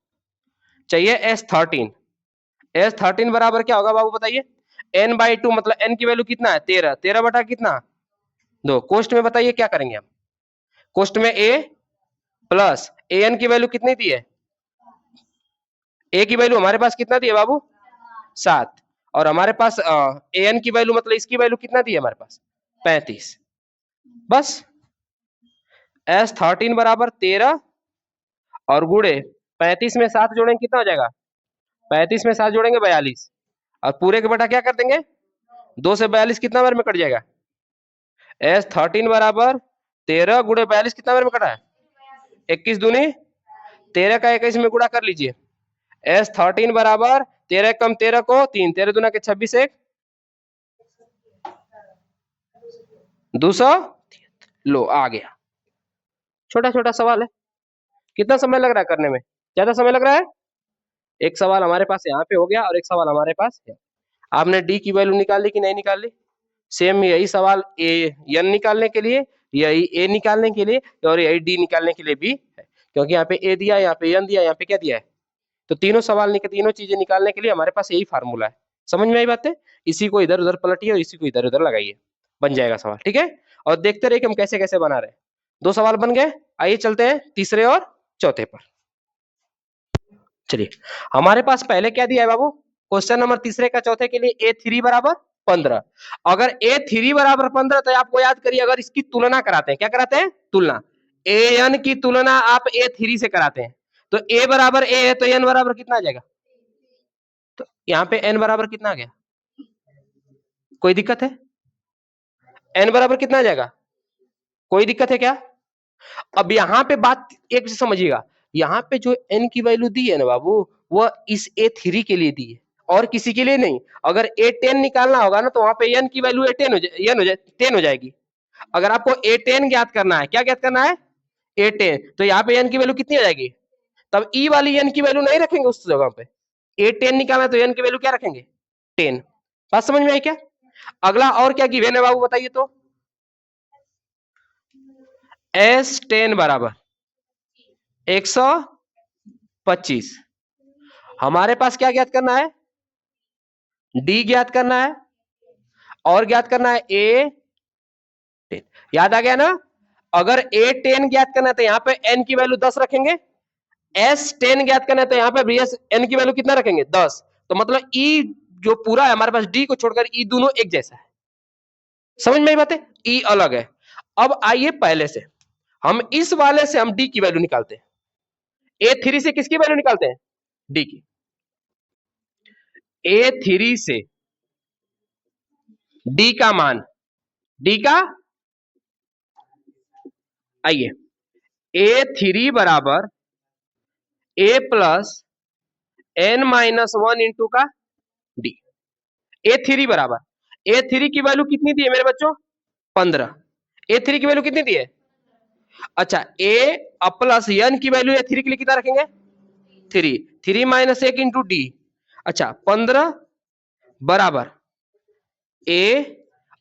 चाहिए S13। S13 बराबर क्या होगा बाबू बताइए? n/2, मतलब n की वैल्यू कितना है? 13, 13 बटा कितना? 2। कोष्ट में बताइए क्या करेंगे हम? कोष्ट में A प्लस an की वैल्यू कितनी दी है? A की वैल्यू हमारे पास कितना दी है बाबू? 7, और हमारे पास an की वैल्यू, मतलब इसकी वैल्यू कितना दी है हमारे पास? 35। बस S13 बराबर 13 और गुणे 35 में 7 जोड़ेंगे, कितना हो जाएगा? 35 में 7 जोड़ेंगे 42, और पूरे के बटा क्या कर देंगे? 2 से 42 कितना बार में कट जाएगा? S13 बराबर 13 गुणे 42 कितना बार में कटा है? 21 दूनी 13 का 21 में गुणा कर लीजिए। S13 बराबर 13 कम 13 को 3, 13 दूना के 26, 1 200, लो आ गया। छोटा छोटा सवाल है, कितना समय लग रहा है करने में? ज्यादा समय लग रहा है? एक सवाल हमारे पास यहाँ पे हो गया और एक सवाल हमारे पास है। आपने डी की वैल्यू निकाल ली कि नहीं निकाल ली? सेम यही सवाल एन निकालने के लिए, यही ए निकालने के लिए, और यही डी निकालने के लिए भी है, क्योंकि यहाँ पे ए दिया, यहाँ पे एन दिया, यहाँ पे क्या दिया है, तो तीनों सवाल तीनों चीजें निकालने के लिए हमारे पास यही फार्मूला है। समझ में आई बात है? इसी को इधर उधर पलटिए और इसी को इधर उधर लगाइए, बन जाएगा सवाल। ठीक है, और देखते रहिए कि हम कैसे कैसे बना रहे हैं। 2 सवाल बन गए, आइए चलते हैं तीसरे और चौथे पर। चलिए, हमारे पास पहले क्या दिया है बाबू? क्वेश्चन नंबर तीसरे का चौथे के लिए A3 बराबर 15। अगर A3 बराबर 15 तो आपको याद करिए, अगर इसकी तुलना कराते हैं, क्या कराते हैं? तुलना। AN की तुलना आप A3 से कराते हैं, तो A बराबर A है तो N बराबर कितना आ जाएगा? तो यहाँ पे N बराबर कितना आ गया? कोई दिक्कत है? N बराबर कितना आ जाएगा? कोई दिक्कत है क्या? अब यहाँ पे बात एक से समझिएगा, यहाँ पे जो n की वैल्यू दी है ना बाबू, वो इस A3 के लिए दी है और किसी के लिए नहीं। अगर A10 निकालना होगा ना तो वहां पे n की वैल्यू 10 हो जाएगी। अगर आपको A10 ज्ञात करना है, क्या ज्ञात करना है? A10, तो यहाँ पे n की वैल्यू कितनी हो जाएगी? तब E वाली n की वैल्यू नहीं रखेंगे उस जगह पे। A10 निकालना है तो n की वैल्यू क्या रखेंगे? 10। बात समझ में आई क्या? अगला और क्या गिवन है बाबू बताइए तो? S10 बराबर 125। हमारे पास क्या ज्ञात करना है? डी ज्ञात करना है, और ज्ञात करना है A10। याद आ गया ना? अगर A10 ज्ञात करना है तो यहाँ पे n की वैल्यू 10 रखेंगे, S10 ज्ञात करना है तो यहाँ पे भी n की वैल्यू कितना रखेंगे? 10। तो मतलब E जो पूरा है हमारे पास, D को छोड़कर E दोनों एक जैसा है। समझ में आई बात है? E अलग है। अब आइए पहले से, हम इस वाले से हम D की वैल्यू निकालते हैं। A3 से किसकी वैल्यू निकालते हैं? D की। A3 से D का मान, D का, आइए A3 बराबर A प्लस n-1 इंटू का D। A3 बराबर, A3 की वैल्यू कितनी दी है मेरे बच्चों? 15। A3 की वैल्यू कितनी दी है? अच्छा, A प्लस n की वैल्यू A3 के लिए कितना रखेंगे? 3, 3 माइनस 1 इंटू D। अच्छा, 15 बराबर A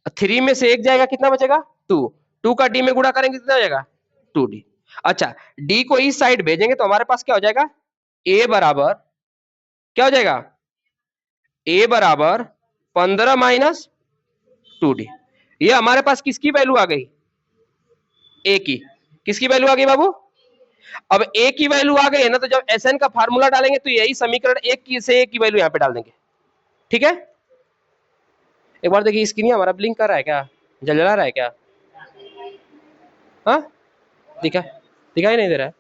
3 में से 1 जाएगा, कितना बचेगा 2। 2 का d में गुणा करेंगे कितना हो जाएगा 2d। अच्छा, d को इस साइड भेजेंगे तो हमारे पास क्या हो जाएगा, a बराबर क्या हो जाएगा, a बराबर 15 माइनस 2d। ये हमारे पास किसकी वैल्यू आ गई, a की। किसकी वैल्यू आ गई बाबू, अब a की वैल्यू आ गई है ना, तो जब Sn का फार्मूला डालेंगे तो यही समीकरण 1 की से a की वैल्यू यहाँ पे डाल देंगे। ठीक है, एक बार देखिए स्क्रीन हमारा ब्लिंक कर रहा है क्या, जला रहा है क्या, हाँ दिखाई नहीं दे रहा है।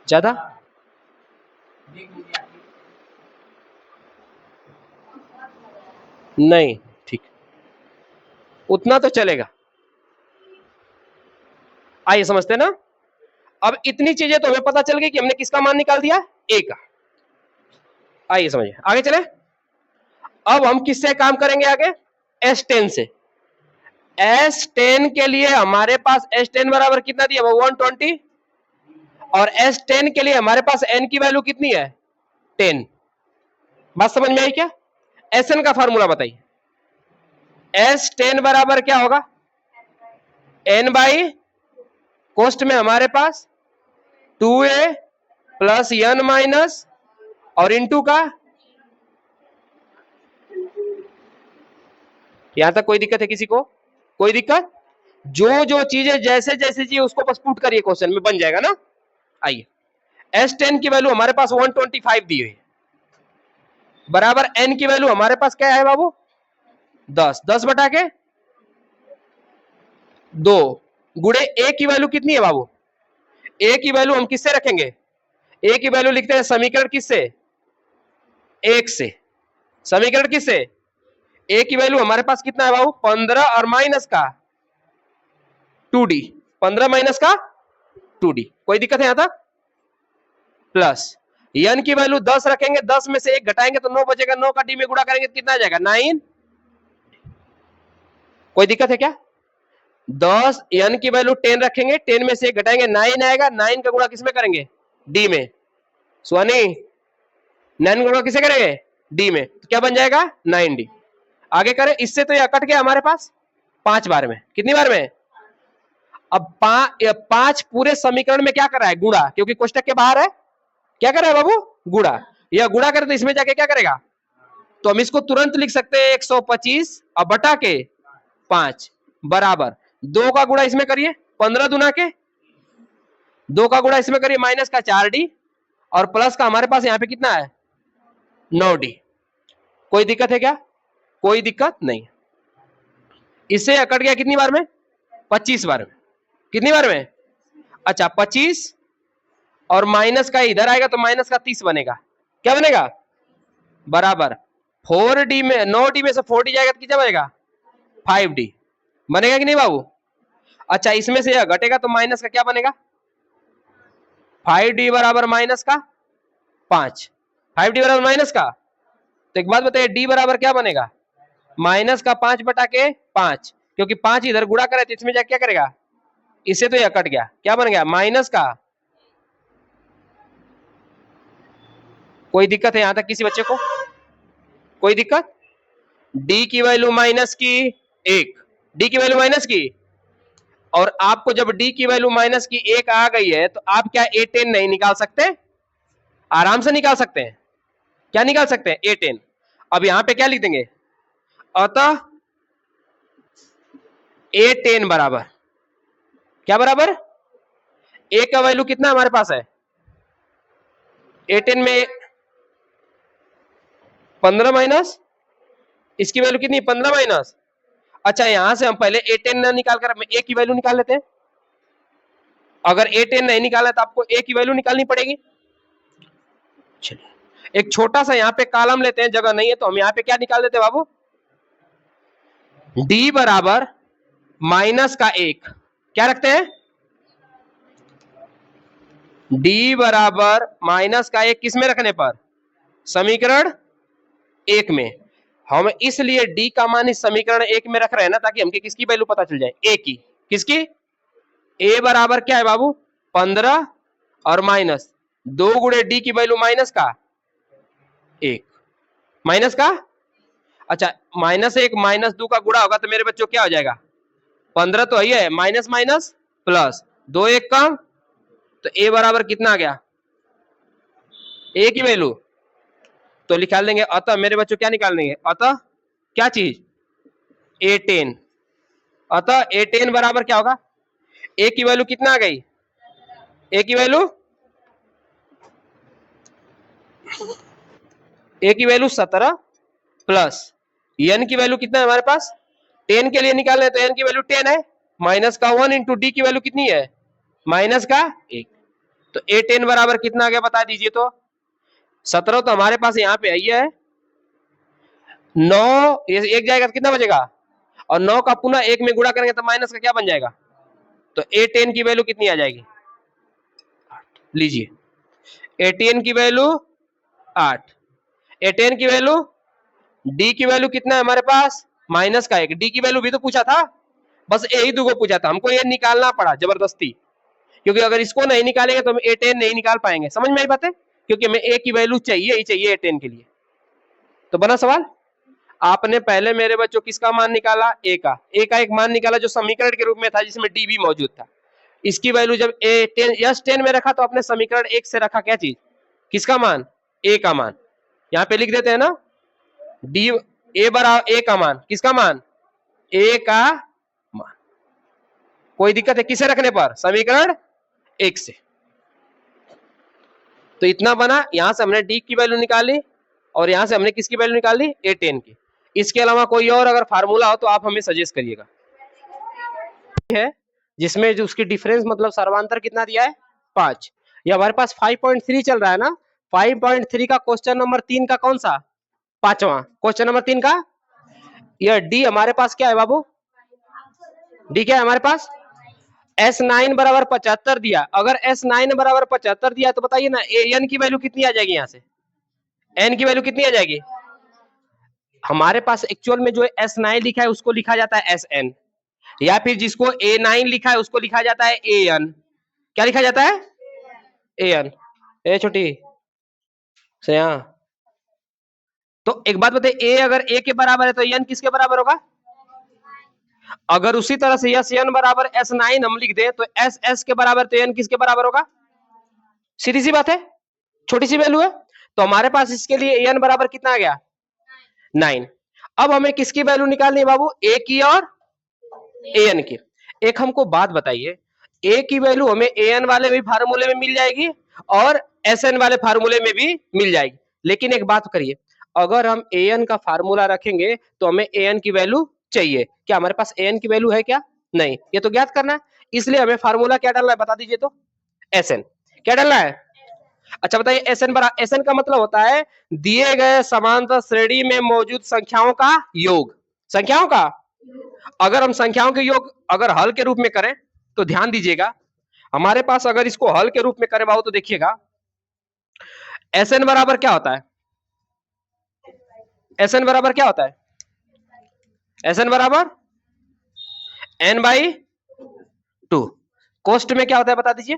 ज्यादा नहीं, ठीक, उतना तो चलेगा। आइए समझते हैं ना। अब इतनी चीजें तो हमें पता चल गई कि हमने किसका मान निकाल दिया, a का। आइए समझिए, आगे चले। अब हम किससे काम करेंगे आगे, S10 से। S10 के लिए हमारे पास S10 बराबर कितना दिया, 120, और S10 के लिए हमारे पास n की वैल्यू कितनी है 10। बात समझ में आई क्या, Sn का फार्मूला बताइए। S10 बराबर क्या होगा, n बाई कोष्ट में हमारे पास 2a प्लस n माइनस और इंटू का, यहां तक कोई दिक्कत है किसी को, कोई दिक्कत, जो जो चीजें जैसे जैसे चाहिए उसको बस पुट करिए, क्वेश्चन में बन जाएगा ना। आइए, S10 की वैल्यू हमारे पास 125 दी हुई है, बराबर n की वैल्यू हमारे पास क्या है बाबू 10, 10 बटा के 2 गुड़े a की वैल्यू कितनी है बाबू, a की वैल्यू हम किससे रखेंगे, a की वैल्यू लिखते हैं समीकरण किससे, 1 से। समीकरण किससे, a की वैल्यू हमारे पास कितना है बाबू 15 और माइनस का 2d, 15 माइनस का 2d, कोई दिक्कत है यहां तक, प्लस n की वैल्यू 10 रखेंगे, 10 में से 1 घटाएंगे तो 9 बचेगा, 9 का d में गुणा करेंगे तो कितना आ जाएगा 9। कोई दिक्कत है क्या, 10 n की वैल्यू 10 रखेंगे, 10 में से 1 घटाएंगे 9 आएगा, 9 का गुणा किसमें करेंगे d में, सुहानी 9 का गुणा किसे करेंगे d में, तो क्या बन जाएगा 9d। आगे करें, इससे तो यह कट गया हमारे पास 5 बार में, कितनी बार में, अब 5 पूरे समीकरण में क्या कर रहा है गुणा, क्योंकि कोष्टक के बाहर है, क्या कर रहा है बाबू गुणा, यह गुणा करे तो इसमें जाके क्या करेगा, तो हम इसको तुरंत लिख सकते हैं 125 और बटा के 5 बराबर 2 का गुणा इसमें करिए 15 दुना के, 2 का गुणा इसमें करिए माइनस का 4d, और प्लस का हमारे पास यहाँ पे कितना है 9d। कोई दिक्कत है क्या, कोई दिक्कत नहीं। इससे कट गया कितनी बार में 25 बार में, कितनी बार में, अच्छा 25, और माइनस का इधर आएगा तो माइनस का 30 बनेगा, क्या बनेगा बराबर 4d में 9d में से 4d जाएगा तो कितना बनेगा 5d, बनेगा कि नहीं बाबू। अच्छा, इसमें से यह घटेगा तो माइनस का क्या बनेगा 5d बराबर माइनस का 5, 5d बराबर माइनस का, तो एक बात बताइए d बराबर क्या बनेगा माइनस का 5 बटा के 5, क्योंकि 5 इधर गुणा करे तो इसमें जाके क्या करेगा, इससे तो यह कट गया, क्या बन गया माइनस का। कोई दिक्कत है यहां तक किसी बच्चे को, कोई दिक्कत, d की वैल्यू माइनस की 1, d की वैल्यू माइनस की, और आपको जब d की वैल्यू माइनस की 1 आ गई है तो आप क्या A10 नहीं निकाल सकते, आराम से निकाल सकते हैं, क्या निकाल सकते हैं A10। अब यहां पे क्या लिख देंगे, अतः A10 बराबर क्या बराबर, a का वैल्यू कितना हमारे पास है A10 में 15 माइनस, इसकी वैल्यू कितनी 15 माइनस, अच्छा यहां से हम पहले A10 ना निकाल कर a की वैल्यू निकाल लेते हैं, अगर A10 नहीं निकाला तो आपको a की वैल्यू निकालनी पड़ेगी। चलिए एक छोटा सा यहाँ पे कॉलम लेते हैं, जगह नहीं है तो हम यहाँ पे क्या निकाल देते हैं बाबू, d बराबर माइनस का 1, क्या रखते हैं d बराबर माइनस का 1, किसमें रखने पर समीकरण 1 में, हम इसलिए d का मान इस समीकरण 1 में रख रहे हैं ना, ताकि हमको किसकी वैल्यू पता चल जाए a की, किसकी, a बराबर क्या है बाबू 15 और माइनस 2 गुणे डी की वैल्यू माइनस का 1, माइनस का, अच्छा -1 -2 का गुणा होगा तो मेरे बच्चों क्या हो जाएगा 15 तो ही है, माइनस माइनस प्लस 2 1 कम, तो ए बराबर कितना आ गया ए की वैल्यू, तो निकाल देंगे। अतः मेरे बच्चों क्या निकाल देंगे, अतः क्या चीज A10, अतः A10 बराबर क्या होगा, ए की वैल्यू कितना आ गई, ए की वैल्यू 17 प्लस एन की वैल्यू कितना है हमारे पास 10 के लिए निकालना है, तो एन की वैल्यू 10 है, माइनस का 1 इंटू डी की वैल्यू कितनी है माइनस का 1, तो A10 बराबर कितना आ गया बता दीजिए। तो 17 तो हमारे पास यहाँ पे आई है, 9 एक जाएगा तो कितना बचेगा, और 9 का पुनः 1 में गुणा करेंगे तो माइनस का क्या बन जाएगा, तो A10 की वैल्यू कितनी आ जाएगी, लीजिए A10 की वैल्यू 8, A10 की वैल्यू, डी की वैल्यू कितना है हमारे पास माइनस का 1, डी की वैल्यू भी तो पूछा था, बस यही दो पूछा था, हमको ये निकालना पड़ा जबरदस्ती, क्योंकि अगर इसको नहीं निकालेंगे तो हम A10 नहीं निकाल पाएंगे, समझ में आई बात है, क्योंकि हमें ए की वैल्यू चाहिए ही चाहिए A10 के लिए। तो बना सवाल, आपने पहले मेरे बच्चों किसका मान निकाला, ए का एक मान निकाला जो समीकरण के रूप में था जिसमें डी भी मौजूद था, इसकी वैल्यू जब S10 में रखा तो आपने समीकरण 1 से रखा क्या चीज, किसका मान, ए का मान, यहाँ पे लिख देते हैं ना, डी ए बराबर ए का मान, किसका मान ए का मान, कोई दिक्कत है किसे रखने पर, समीकरण 1 से। तो इतना बना, यहां से हमने डी की वैल्यू निकाली और यहां से हमने किसकी वैल्यू निकाली A10 की। इसके अलावा कोई और अगर फार्मूला हो तो आप हमें सजेस्ट करिएगा, है जिसमें जो उसकी डिफरेंस मतलब सर्वांतर कितना दिया है 5, ये हमारे पास 5.3 चल रहा है ना, 5.3 का क्वेश्चन नंबर 3 का कौन सा, पांचवा क्वेश्चन नंबर 3 का, यह डी हमारे पास क्या है बाबू, डी क्या है हमारे पास S9 बराबर 75 दिया, अगर S9 बराबर 75 दिया तो बताइए ना एन की वैल्यू कितनी आ जाएगी, यहाँ से एन की वैल्यू कितनी आ जाएगी, हमारे पास एक्चुअल में जो S9 लिखा है उसको लिखा जाता है SN, या फिर जिसको A9 लिखा है उसको लिखा जाता है AN, क्या लिखा जाता है AN, ए छोटी से यहाँ। तो एक बात बताइए, ए अगर ए के बराबर है तो एन किसके बराबर होगा, अगर उसी तरह से यस एन बराबर S9 हम लिख दें तो एस एस के बराबर, तो एन किसके बराबर होगा, सीधी सी बात है, छोटी सी वैल्यू है, तो हमारे पास इसके लिए एन बराबर कितना आ गया 9। अब हमें किसकी वैल्यू निकालनी है बाबू, ए की और एन की। एक हमको बात बताइए, ए की वैल्यू हमें एन वाले भी फार्मूले में मिल जाएगी और एसएन वाले फार्मूले में भी मिल जाएगी, लेकिन एक बात करिए, अगर हम एन का फार्मूला रखेंगे तो हमें एन की वैल्यू चाहिए, क्या हमारे पास एन की वैल्यू है क्या, नहीं, ये तो ज्ञात करना है, इसलिए हमें फार्मूला क्या डालना है बता दीजिए, तो एसएन क्या डालना है। अच्छा बताइए, एसएन का मतलब होता है दिए गए समांतर श्रेणी में मौजूद संख्याओं का योग, संख्याओं का, अगर हम संख्याओं के योग अगर हल के रूप में करें तो ध्यान दीजिएगा, हमारे पास अगर इसको हल के रूप में करें बाबू तो देखिएगा एसएन बराबर क्या होता है, एसएन बराबर क्या होता है, एसएन बराबर एन बाई 2, कोष्ट में क्या होता है बता दीजिए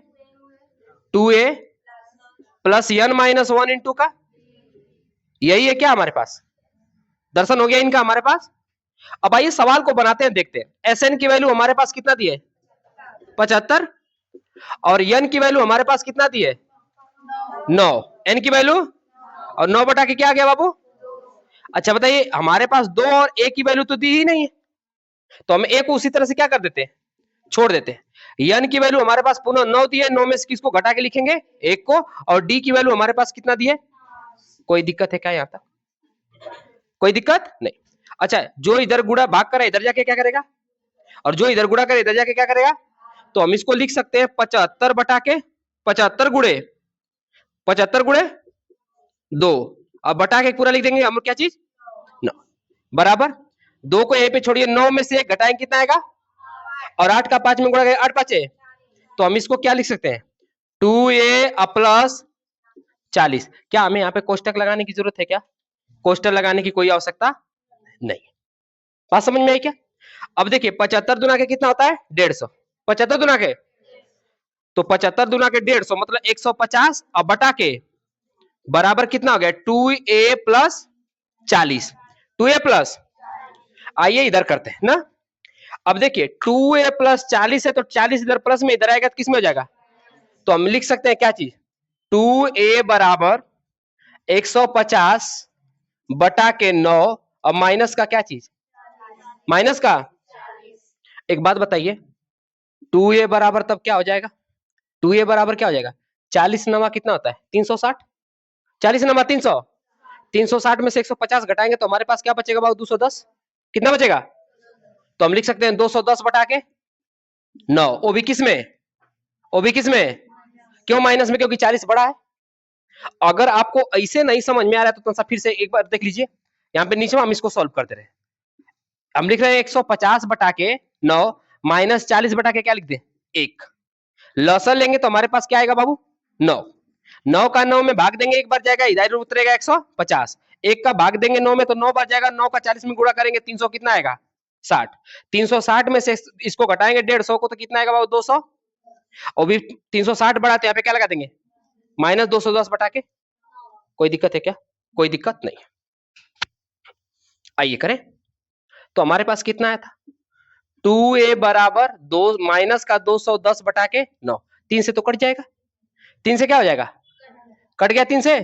2a plus N minus 1 into का, यही है क्या हमारे पास, दर्शन हो गया इनका हमारे पास। अब आइए सवाल को बनाते हैं, देखते हैं एसएन की वैल्यू हमारे पास कितना दी है 75 और एन की वैल्यू हमारे पास कितना दी है 9, एन की वैल्यू और 9 बटा के क्या आ गया बाबू, अच्छा बताइए हमारे पास 2 और ए की वैल्यू तो दी ही नहीं है, तो हम ए को उसी तरह से क्या कर देते हैं छोड़ देते हैं, एन की वैल्यू हमारे पास पुनः 9 दी है, 9 में से किसको घटा के लिखेंगे एक को, और डी की वैल्यू हमारे पास कितना दी है, कोई दिक्कत है क्या यहाँ तक, कोई दिक्कत नहीं। अच्छा जो इधर गुणा भाग करे इधर जाके क्या करेगा, और जो इधर गुणा करे इधर जाके क्या करेगा, तो हम इसको लिख सकते हैं 75 बटा के 75 गुणे 2, अब बटा के पूरा लिख देंगे हम क्या चीज 9 बराबर 2 को यहीं पे छोड़िए, 9 में से 1 घटाएंगे कितना आएगा, और 8 का 5 में गुणा करेंगे 8 5, तो हम इसको क्या लिख सकते हैं 2a प्लस 40, क्या हमें यहाँ पे कोष्टक लगाने की जरूरत है क्या, कोष्टक लगाने की कोई आवश्यकता नहीं, बात समझ में आई क्या। अब देखिए 75 दुना के कितना होता है 150, 75 दुना के तो 75 दूना के 150 मतलब 150 और बटा के बराबर कितना हो गया 2a प्लस 40। 2a प्लस, आइए इधर करते हैं ना। अब देखिए 2a प्लस 40 है तो 40 इधर प्लस में इधर आएगा तो किस में हो जाएगा, तो हम लिख सकते हैं क्या चीज, 2a बराबर 150 बटा के 9 और माइनस का क्या चीज, माइनस का। एक बात बताइए 2a बराबर तब क्या हो जाएगा, 2a बराबर क्या हो जाएगा 40 नमा कितना होता है 360, 40 नमा 300, 360 में से 150 घटाएंगे तो हमारे पास क्या बचेगा बाबू 210, कितना बचेगा, तो हम लिख सकते हैं 210 बटा के 9, वो भी किस में, वो भी किस में, क्यों माइनस में, क्योंकि 40 बड़ा है। अगर आपको ऐसे नहीं समझ में आ रहा है तो फिर से एक बार देख लीजिए, यहाँ पे नीचे हम इसको सॉल्व करते रहे। हम लिख रहे हैं 150 बटा के 9 माइनस 40 बटा के क्या लिख दे 1, लसन लेंगे तो हमारे पास क्या आएगा बाबू 9, 9 का 9 में भाग देंगे एक बार जाएगा, इधर उतरेगा 150, एक का भाग देंगे 9 में तो 9 बार जाएगा, 9 का 40 में गुणा करेंगे 300 कितना आएगा 60, 360 में से इसको घटाएंगे 150 को तो कितना आएगा बाबू 200, और भी 360 बढ़ाते यहाँ पे क्या लगा देंगे माइनस 210 बटा के। कोई दिक्कत है क्या, कोई दिक्कत नहीं, आइए करें। तो हमारे पास कितना आया था 2a बराबर 2 माइनस का 210 बटा के 9, 3 से तो कट जाएगा, 3 से क्या हो जाएगा, कट गया 3 से,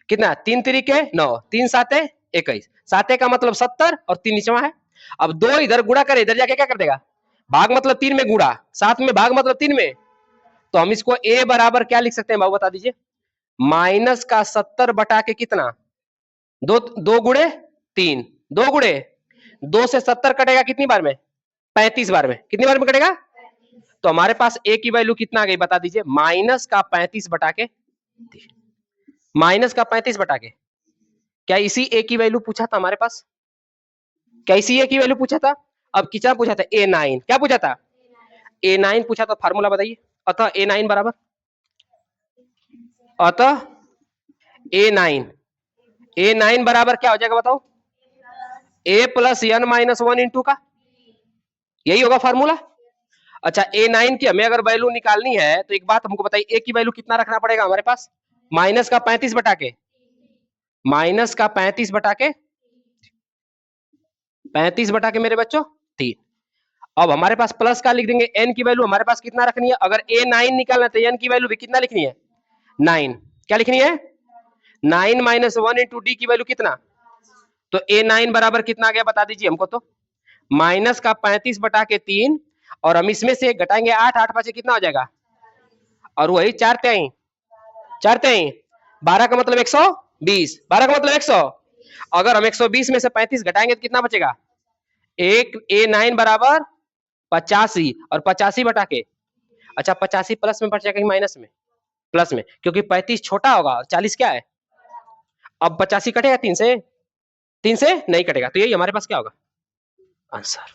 कितना 3 तरीके 9, 3 साते 21, साते का मतलब 70 और 3 नीचे है। अब 2 इधर गुणा करे इधर जाके क्या कर देगा, भाग मतलब 3 में गुणा, 7 में भाग मतलब 3 में, तो हम इसको a बराबर क्या लिख सकते हैं बाबू बता दीजिए, माइनस का 70 बटा के कितना, 2 गुणे 3, 2 गुणे 2 से 70 कटेगा कितनी बार में 35 बार में, कितनी बार में कटेगा, तो हमारे पास a की वैल्यू कितना आ गई बता दीजिए, माइनस का 35 बटा के, माइनस का 35 बटा के, क्या इसी a की वैल्यू पूछा था हमारे पास, क्या इसी a की वैल्यू पूछा था। अब कितना पूछा था a9, क्या पूछा था a9 पूछा था, फार्मूला बताइए। अतः a9 बराबर, अतः a9 बराबर क्या हो जाएगा बताओ, a plus n minus 1 into का, यही होगा फार्मूला। अच्छा a9 की हमें अगर वैल्यू निकालनी है तो एक बात हमको बताइए, a की वैल्यू कितना रखना पड़ेगा हमारे पास, माइनस का 35 बटा के, माइनस का 35 बटा के 35 बटा के मेरे बच्चों 3। अब हमारे पास प्लस का लिख देंगे, n की वैल्यू हमारे पास कितना रखनी है, अगर a9 निकालना है तो n की वैल्यू भी कितना लिखनी है 9, क्या लिखनी है 9 माइनस 1 इंटू डी की वैल्यू कितना, तो a9 बराबर कितना आ गया बता दीजिए हमको, तो माइनस का 35 बटा के 3 और हम इसमें से घटाएंगे 8, 8 पांच कितना हो जाएगा, और वही 4 तेई 12 का मतलब 120, 12 का मतलब 100, अगर हम 120 में से 35 घटाएंगे तो कितना बचेगा, एक a9 बराबर 85 और 85 बटा के, अच्छा 85 प्लस में बच जाएगा कि माइनस में, प्लस में, क्योंकि 35 छोटा होगा और 40 क्या है, अब 85 कटेगा 3 से, 3 से नहीं कटेगा, तो यही हमारे पास क्या होगा आंसर।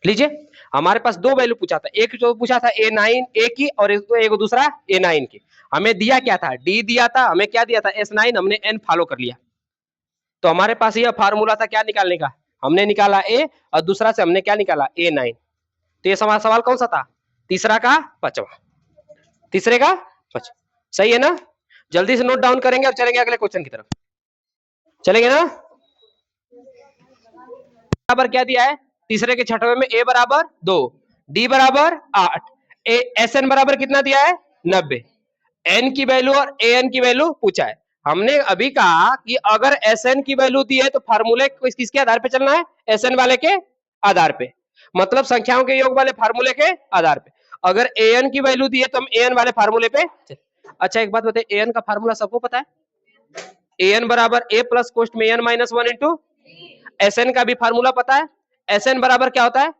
लीजिए हमारे पास दो वैल्यू पूछा था, एक जो पूछा था a9 a की और एक दूसरा a9 की, हमें दिया क्या था d दिया था, हमें क्या दिया था s9, हमने n फॉलो कर लिया, तो हमारे पास यह फार्मूला था क्या निकालने का, हमने निकाला a और दूसरा से हमने क्या निकाला a9, तो ये सवाल कौन सा था, तीसरा का पांचवा, तीसरे का पांचवा, सही है ना। जल्दी से नोट डाउन करेंगे और चलेंगे अगले क्वेश्चन की तरफ, चलेंगे ना। बराबर क्या दिया है तीसरे के छठवें में, a बराबर 2, d बराबर 8, sn बराबर कितना दिया है 90, n की वैल्यू और an की वैल्यू पूछा है। हमने अभी कहा कि अगर sn की वैल्यू दी है तो फार्मूले किसके आधार पे चलना है, sn वाले के आधार पे, मतलब संख्याओं के योग वाले फार्मूले के आधार पे। अगर an की वैल्यू दी है तो हम an वाले फार्मूले पे। अच्छा एक बात बताइए, an का फार्मूला सबको पता है, an बराबर a प्लस कोष्ट में n माइनस 1 इंटू, Sn का भी फार्मूला पता है, Sn बराबर क्या होता है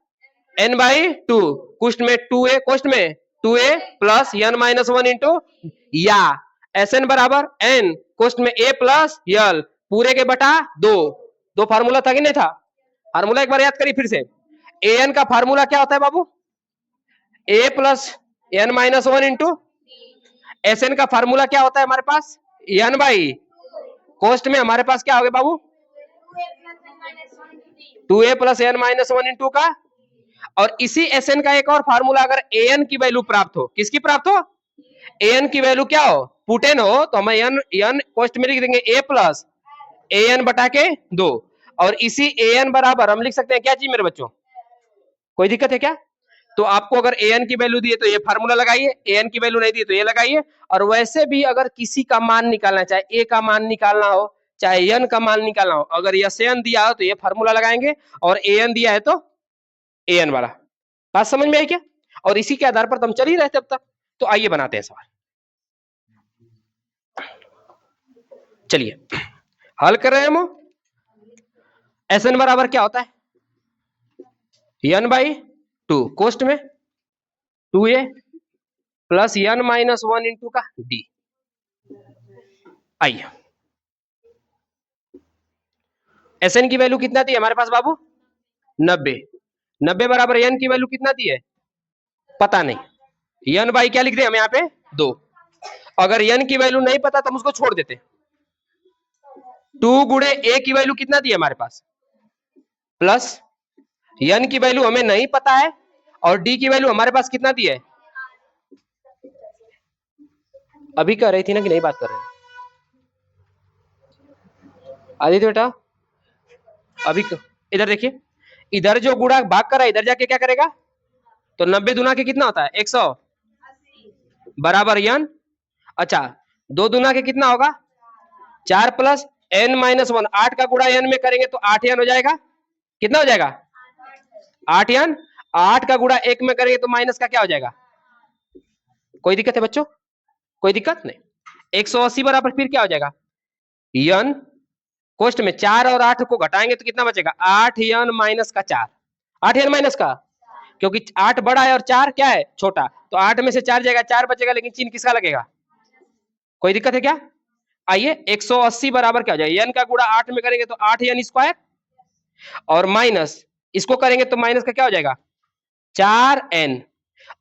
n बाई 2, कुष्ट में 2a, कोष्ट में 2a plus n minus 1 into, या Sn बराबर n कोष्ट में a प्लस यल पूरे के बटा 2, दो फार्मूला था कि नहीं था, फार्मूला एक बार याद करिए फिर से, an का फार्मूला क्या होता है बाबू, a plus n minus 1 into, Sn का फार्मूला क्या होता है हमारे पास n बाई, कोष्ट में हमारे पास क्या हो गया बाबू 2a plus n minus 1 into का, और इसी Sn का एक और फार्मूला, अगर An की वैल्यू प्राप्त हो, किसकी प्राप्त हो, An की वैल्यू क्या हो, पुटेन हो, तो हम n कोष्ट में लिख देंगे a प्लस An बटा के 2, और इसी An बराबर हम लिख सकते हैं क्या चीज मेरे बच्चों, कोई दिक्कत है क्या? तो आपको अगर An की वैल्यू दी है तो ये फार्मूला लगाइए, An की वैल्यू नहीं दी तो ये लगाइए। और वैसे भी अगर किसी का मान निकालना, चाहे a का मान निकालना हो, चाहे n का मान निकालना हो, अगर Sn दिया हो तो ये फार्मूला लगाएंगे, और An दिया है तो An वाला। बात समझ में आई क्या? और इसी के आधार पर तो हम चल ही रहे थे अब तक। तो आइए बनाते हैं सवाल, चलिए हल कर रहे हैं हम। Sn बराबर क्या होता है, n/2 कोष्ट में 2a plus n minus 1 into का d। आइए Sn की वैल्यू कितना दी है हमारे पास बाबू, 90। 90 बराबर n की वैल्यू कितना दी है, पता नहीं, n बाई क्या लिख दे हम यहाँ पे 2। अगर n की वैल्यू नहीं पता तो हम उसको छोड़ देते। 2 गुणे a की वैल्यू कितना दी है हमारे पास, प्लस n की वैल्यू हमें नहीं पता है, और d की वैल्यू हमारे पास कितना दी है, अभी कह रही थी ना कि नहीं बात कर रहे हैं आदित्य बेटा, अभी इधर देखिए, इधर जो गुणा भाग कर रहा है इधर जाके क्या करेगा, तो 90 दुना के कितना होता है 100 बराबर n। अच्छा 2 दुना के कितना होगा 4 प्लस n माइनस 1, 8 का गुणा n में करेंगे तो 8 n हो जाएगा, कितना हो जाएगा 8 n। 8 का गुणा 1 में करेंगे तो माइनस का क्या हो जाएगा, कोई दिक्कत है बच्चों, कोई दिक्कत नहीं। 180 बराबर फिर क्या हो जाएगा n कोष्ट में 4 और 8 को घटाएंगे तो कितना बचेगा 8 n माइनस का 4, 8 n माइनस का, क्योंकि 8 बड़ा है और 4 क्या है छोटा, तो 8 में से 4 जाएगा 4 बचेगा, लेकिन चिन्ह किसका लगेगा, कोई दिक्कत है क्या? आइए 180 बराबर क्या हो जाएगा, n का गुणा 8 में करेंगे तो 8 n स्क्वायर, और माइनस इसको करेंगे तो माइनस का क्या हो जाएगा 4n।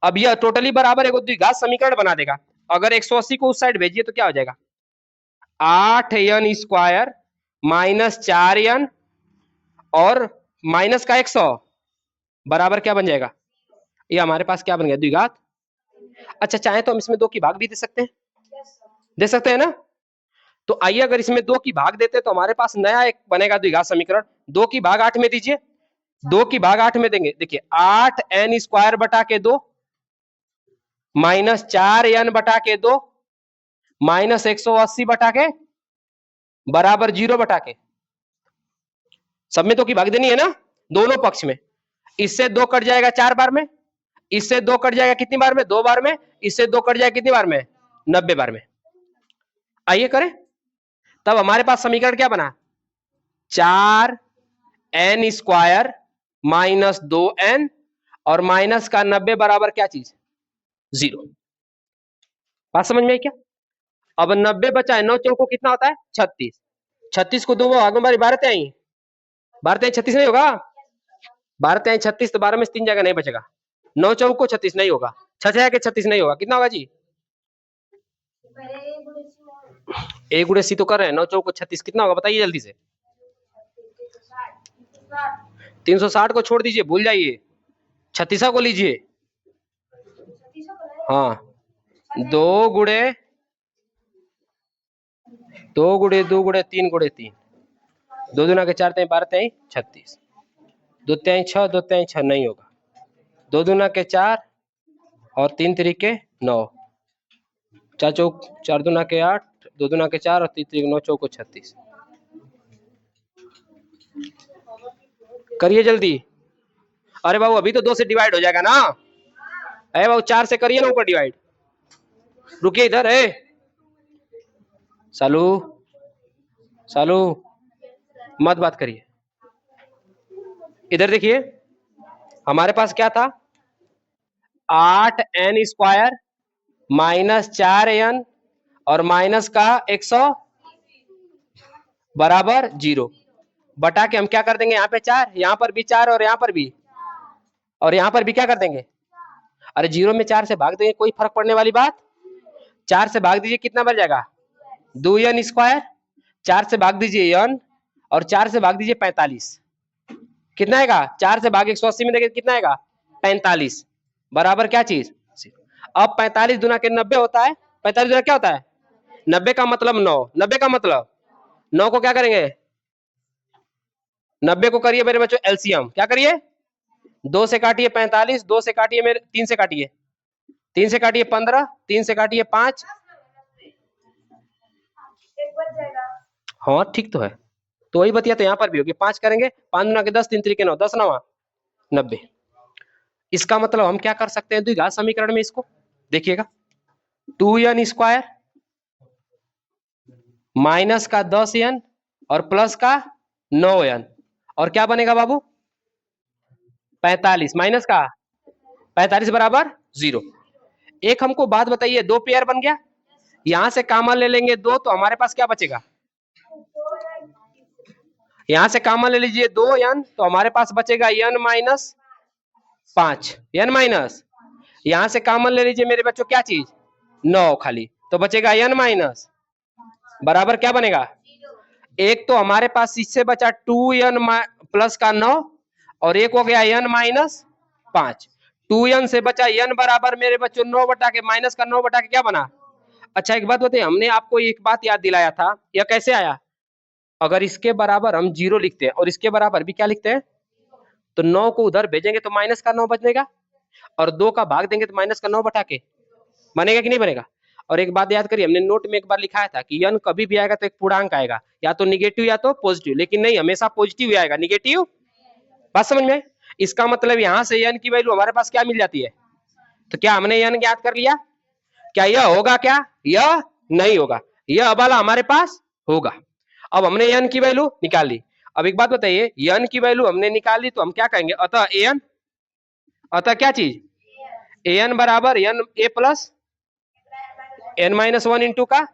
अब यह टोटली बराबर एक द्विघात समीकरण बना देगा। अगर 180 को उस साइड भेजिए तो क्या हो जाएगा 8n स्क्वायर माइनस 4n और माइनस का 100 बराबर क्या बन जाएगा, ये हमारे पास क्या बन गया द्विघात। अच्छा चाहे तो हम इसमें 2 की भाग भी दे सकते हैं, दे सकते हैं ना। तो आइए अगर इसमें 2 की भाग देते तो हमारे पास नया एक बनेगा द्विघात समीकरण। 2 की भाग 8 में दीजिए, 2 की भाग 8 में देंगे, देखिए 8n स्क्वायर बटा के 2 माइनस 4n बटा के 2 माइनस 180 बटा के बराबर 0 बटा के, सब में 2 की भाग देनी है ना दोनों पक्ष में। इससे 2 कट जाएगा 4 बार में, इससे 2 कट जाएगा कितनी बार में 2 बार में, इससे 2 कट जाएगा कितनी बार में 90 बार में। आइए करें, तब हमारे पास समीकरण क्या बना 4n स्क्वायर माइनस 2n और माइनस का 90 बराबर क्या चीज 0। बात समझ में आई क्या? अब 90 बचा है, 9 चौको कितना होता है 36, 36 को 2 भागों में 12 आई, 12 36 नहीं होगा, 12 36, तो 12 में 3 जगह नहीं बचेगा, 9 चौको 36 नहीं होगा, 6 के 36 नहीं होगा, कितना होगा जी ए गुणे सी तो कर रहे हैं, 9 चौको 36 कितना होगा बताइए जल्दी से। 360 को छोड़ दीजिए, भूल जाइए, 36 को लीजिए। हाँ 2 गुणे 2 गुणे 2 गुणे 3 गुणे 3, 2 दूना के 4 3 12 3 36, 2 3 6 2 3 6 नहीं होगा, 2 दूना के 4 और 3 तरीके 9, 4 चौक 4 दूना के 8, 2 दूना के 4 और 3 तरीके 9 चौको 36। करिए जल्दी, अरे बाबू अभी तो 2 से डिवाइड हो जाएगा ना, अरे बाबू 4 से करिए ना ऊपर डिवाइड, रुकिए इधर है सालू, सालू मत बात करिए, इधर देखिए हमारे पास क्या था 8n स्क्वायर माइनस 4n और माइनस का 100 बराबर 0 बटा के हम क्या कर देंगे यहाँ पे 4, यहाँ पर भी 4 और यहाँ पर भी, और यहाँ पर भी क्या कर देंगे, अरे 0 में 4 से भाग देंगे, कोई फर्क पड़ने वाली बात, 4 से भाग दीजिए कितना बन जाएगा 2n स्क्वायर, 4 से भाग दीजिए n और 4 से भाग दीजिए 45, कितना आएगा 4 से भाग 180 में देंगे कितना आएगा 45 बराबर क्या चीज? अब 45 दुना के 90 होता है। 45 दुना क्या होता है? 90 का मतलब 9। 90 का मतलब 9 को क्या करेंगे? 90 को करिए मेरे बच्चों एलसीएम। क्या करिए? 2 से काटिए 45, 2 से काटिए मेरे 3 से काटिए, 3 से काटिए 15, 3 से काटिए 5। हाँ ठीक तो है, तो वही बतिया तो यहाँ पर भी होगी। 5 करेंगे, 5 गुना के 10, 3 3 के 9, 10 9 90। इसका मतलब हम क्या कर सकते हैं द्विघात समीकरण में? इसको देखिएगा, 2n स्क्वायर माइनस का 10n और प्लस का 9n, और क्या बनेगा बाबू? 45 माइनस का 45 बराबर 0। एक हमको बात बताइए, 2 पेयर बन गया, यहां से कॉमन ले लेंगे 2, तो हमारे पास क्या बचेगा? यहां से कॉमन ले लीजिए 2n, तो हमारे पास बचेगा n माइनस 5। n माइनस, यहां से कॉमन ले लीजिए मेरे बच्चों क्या चीज? 9 खाली, तो बचेगा n माइनस बराबर क्या बनेगा? एक तो हमारे पास इससे बचा 2n प्लस का 9, और एक हो गया n माइनस 5। 2n से बचा n बराबर मेरे बच्चों 9 बटा के माइनस का 9 बटा के क्या बना? अच्छा एक बात बताइए, हमने आपको एक बात याद दिलाया था, यह कैसे आया? अगर इसके बराबर हम 0 लिखते हैं और इसके बराबर भी क्या लिखते हैं, तो 9 को उधर भेजेंगे तो माइनस का 9 बचेगा, और 2 का भाग देंगे तो माइनस का 9 बटा के बनेगा कि नहीं बनेगा? और एक बात याद करिए, हमने नोट में एक बार लिखाया था कि n कभी भी आएगा तो एक पूर्णांक आएगा, या तो निगेटिव या तो पॉजिटिव, लेकिन नहीं हमेशा पॉजिटिव ही आएगा, निगेटिव। बात समझ में? इसका मतलब यहां से n की वैल्यू हमारे पास क्या मिल जाती है? तो क्या हमने n ज्ञात कर लिया? क्या यह होगा? क्या यह नहीं होगा, यह वाला हमारे पास होगा। अब हमने n की वैल्यू निकाल ली। अब एक बात बताइए, n की वैल्यू हमने निकाल ली तो हम क्या कहेंगे? अतः an, अतः क्या चीज? an बराबर n a plus n minus 1 into का,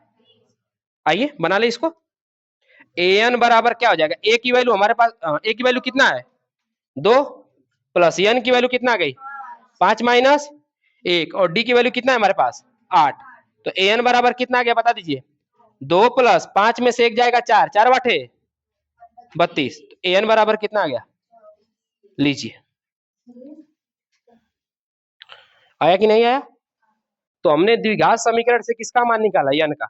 आइए बना ले इसको। an बराबर क्या हो जाएगा? a की वैल्यू हमारे पास, a की वैल्यू कितना है? 2, प्लस n की वैल्यू कितना आ गई? 5 माइनस 1, और d की वैल्यू कितना है हमारे पास? 8। तो an बराबर कितना आ गया बता दीजिए? 2 प्लस 5 में से 1 जाएगा 4, 4 बाटे 32, तो an बराबर कितना आ गया? लीजिए, आया कि नहीं आया? तो हमने द्विघात समीकरण से किसका मान निकाला? n का।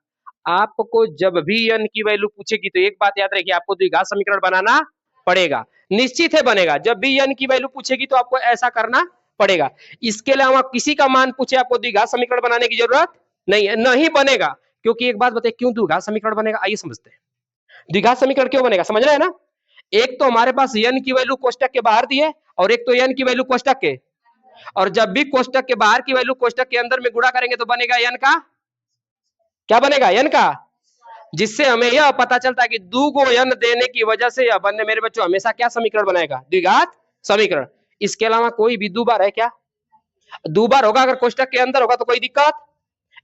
आपको जब भी n की वैल्यू पूछेगी तो एक बात याद रखिए, आपको द्विघात समीकरण बनाना पड़ेगा, निश्चित है बनेगा। जब भी n की वैल्यू पूछेगी तो आपको ऐसा करना पड़ेगा। इसके अलावा किसी का मान पूछे आपको द्विघात समीकरण बनाने की जरूरत नहीं है, नहीं बनेगा। क्योंकि एक बात बताइए, क्यों द्विघात समीकरण बनेगा? आइए समझते हैं। द्विघात समीकरण क्यों बनेगा, समझ रहे हैं ना? एक तो हमारे पास n की वैल्यू कोष्टक के बाहर दी है, और एक तो n की वैल्यू कोष्टक के, और जब भी कोष्टक के बाहर की वैल्यू कोष्टक के अंदर में गुणा करेंगे तो बनेगा n का, क्या बनेगा? n का, जिससे हमें यह पता चलता है कि दो को n देने की वजह से यह बनने मेरे बच्चों हमेशा क्या समीकरण बनाएगा? द्विघात समीकरण। इसके अलावा कोई भी दो बार है क्या? दो बार होगा अगर कोष्टक के अंदर होगा तो कोई दिक्कत,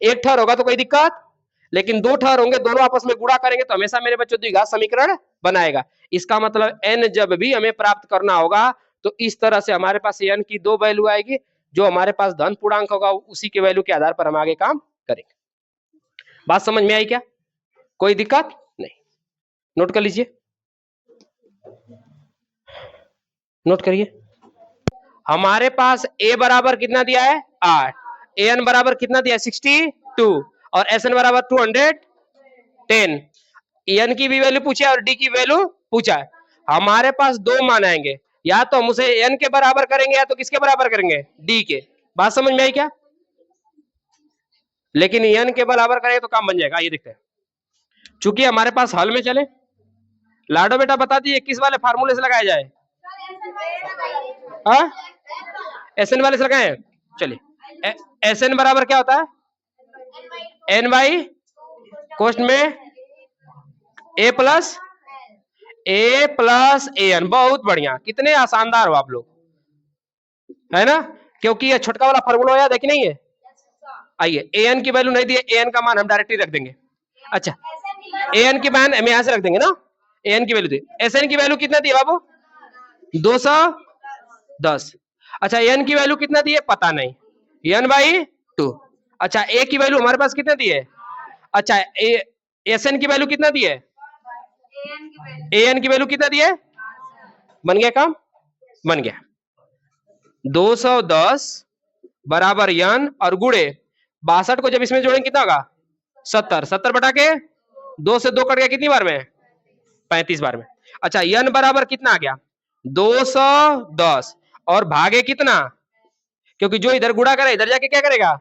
एक ठहर होगा तो कोई दिक्कत, लेकिन दो ठहर होंगे, दोनों आपस में गुणा करेंगे तो हमेशा मेरे बच्चों द्विघात समीकरण बनाएगा। इसका मतलब n जब भी हमें प्राप्त करना होगा तो इस तरह से हमारे पास n की दो वैल्यू आएगी, जो हमारे पास धन पूर्णांक होगा उसी के वैल्यू के आधार पर हम आगे काम करेंगे। बात समझ में आई क्या? कोई दिक्कत नहीं? नोट कर लीजिए, नोट करिए। हमारे पास a बराबर कितना दिया है? 8, an बराबर कितना दिया है? 62, और sn बराबर 210। n की भी वैल्यू पूछा है और d की वैल्यू पूछा है। हमारे पास दो मान आएंगे, या तो हम उसे n के बराबर करेंगे या तो किसके बराबर करेंगे? d के। बात समझ में आई क्या? लेकिन n के बराबर करेंगे तो काम बन जाएगा। ये देखते हैं, चूंकि हमारे पास हल में चले, लाडो बेटा बता दिए किस वाले फार्मूले से लगाया जाए? हाँ, एसएन वाले से लगाए। चलिए, एसएन बराबर क्या होता है? एन बाई कोष्ट में ए प्लस ए एन। बहुत बढ़िया, कितने आसानदार हो आप लोग, है ना? क्योंकि ये छोटका वाला फार्मूला याद है कि नहीं है? आइए, ए एन की वैल्यू नहीं दी है, ए एन का मान हम डायरेक्टली रख देंगे। अच्छा, ए एन की मान हम यहां से रख देंगे ना, ए एन की वैल्यू दी। एस एन की वैल्यू कितना दी है बाबू? 210। अच्छा, एन की वैल्यू कितना दी है? पता नहीं, एन बाई 2। अच्छा, ए की वैल्यू हमारे पास कितना दी है? अच्छा, एस एन की वैल्यू कितना दी है? ए एन की वैल्यू कितना दी है? बन गया काम? बन गया। 210 बराबर n और गुणे 62 को जब इसमें जोड़ेंगे कितना होगा 70, 70 बटा के 2 से 2 कट गया कितनी बार में 35 बार में। अच्छा n बराबर कितना आ गया 210 और भागे कितना, क्योंकि जो इधर गुणा करे इधर जाके क्या करेगा,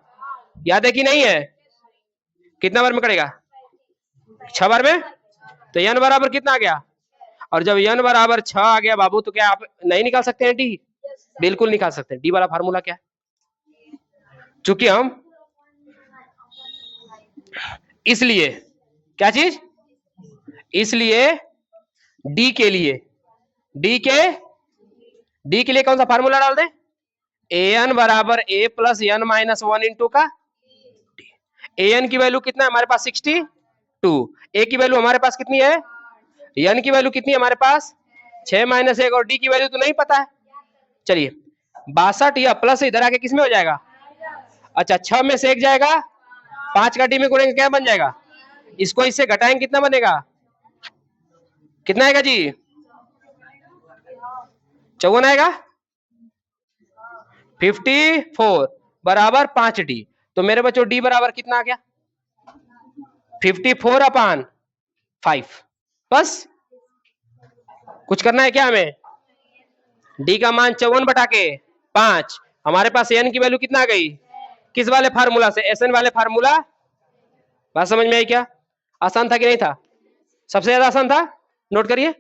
याद है कि नहीं है, कितना बार में करेगा 6 बार में, तो n बराबर कितना आ गया, और जब n बराबर 6 आ गया बाबू तो क्या आप नहीं निकाल सकते हैं डी, बिल्कुल निकाल सकते हैं। डी वाला फार्मूला क्या है, चूंकि हम इसलिए क्या चीज, इसलिए डी के लिए कौन सा फार्मूला डाल दें, an बराबर a plus n minus 1 into का an की वैल्यू कितना है हमारे पास 62, a की वैल्यू हमारे पास कितनी है, n की वैल्यू कितनी है हमारे पास 6 माइनस 1 और d की वैल्यू तो नहीं पता है। चलिए 62 या प्लस इधर आके किस में हो जाएगा, अच्छा 6 में से 1 जाएगा, 5 का डी में गुणेंगे क्या बन जाएगा, इसको इससे घटाएंगे कितना बनेगा, कितना आएगा जी 54 आएगा, 54 बराबर 5 डी, तो मेरे बच्चों डी बराबर कितना आ गया 54 अपान 5, बस कुछ करना है क्या हमें, डी का मान 54 बटा के 5, हमारे पास एन की वैल्यू कितना आ गई, किस वाले फार्मूला से, एसएन वाले फार्मूला, बात समझ में आई क्या, आसान था कि नहीं था, सबसे ज्यादा आसान था, नोट करिए।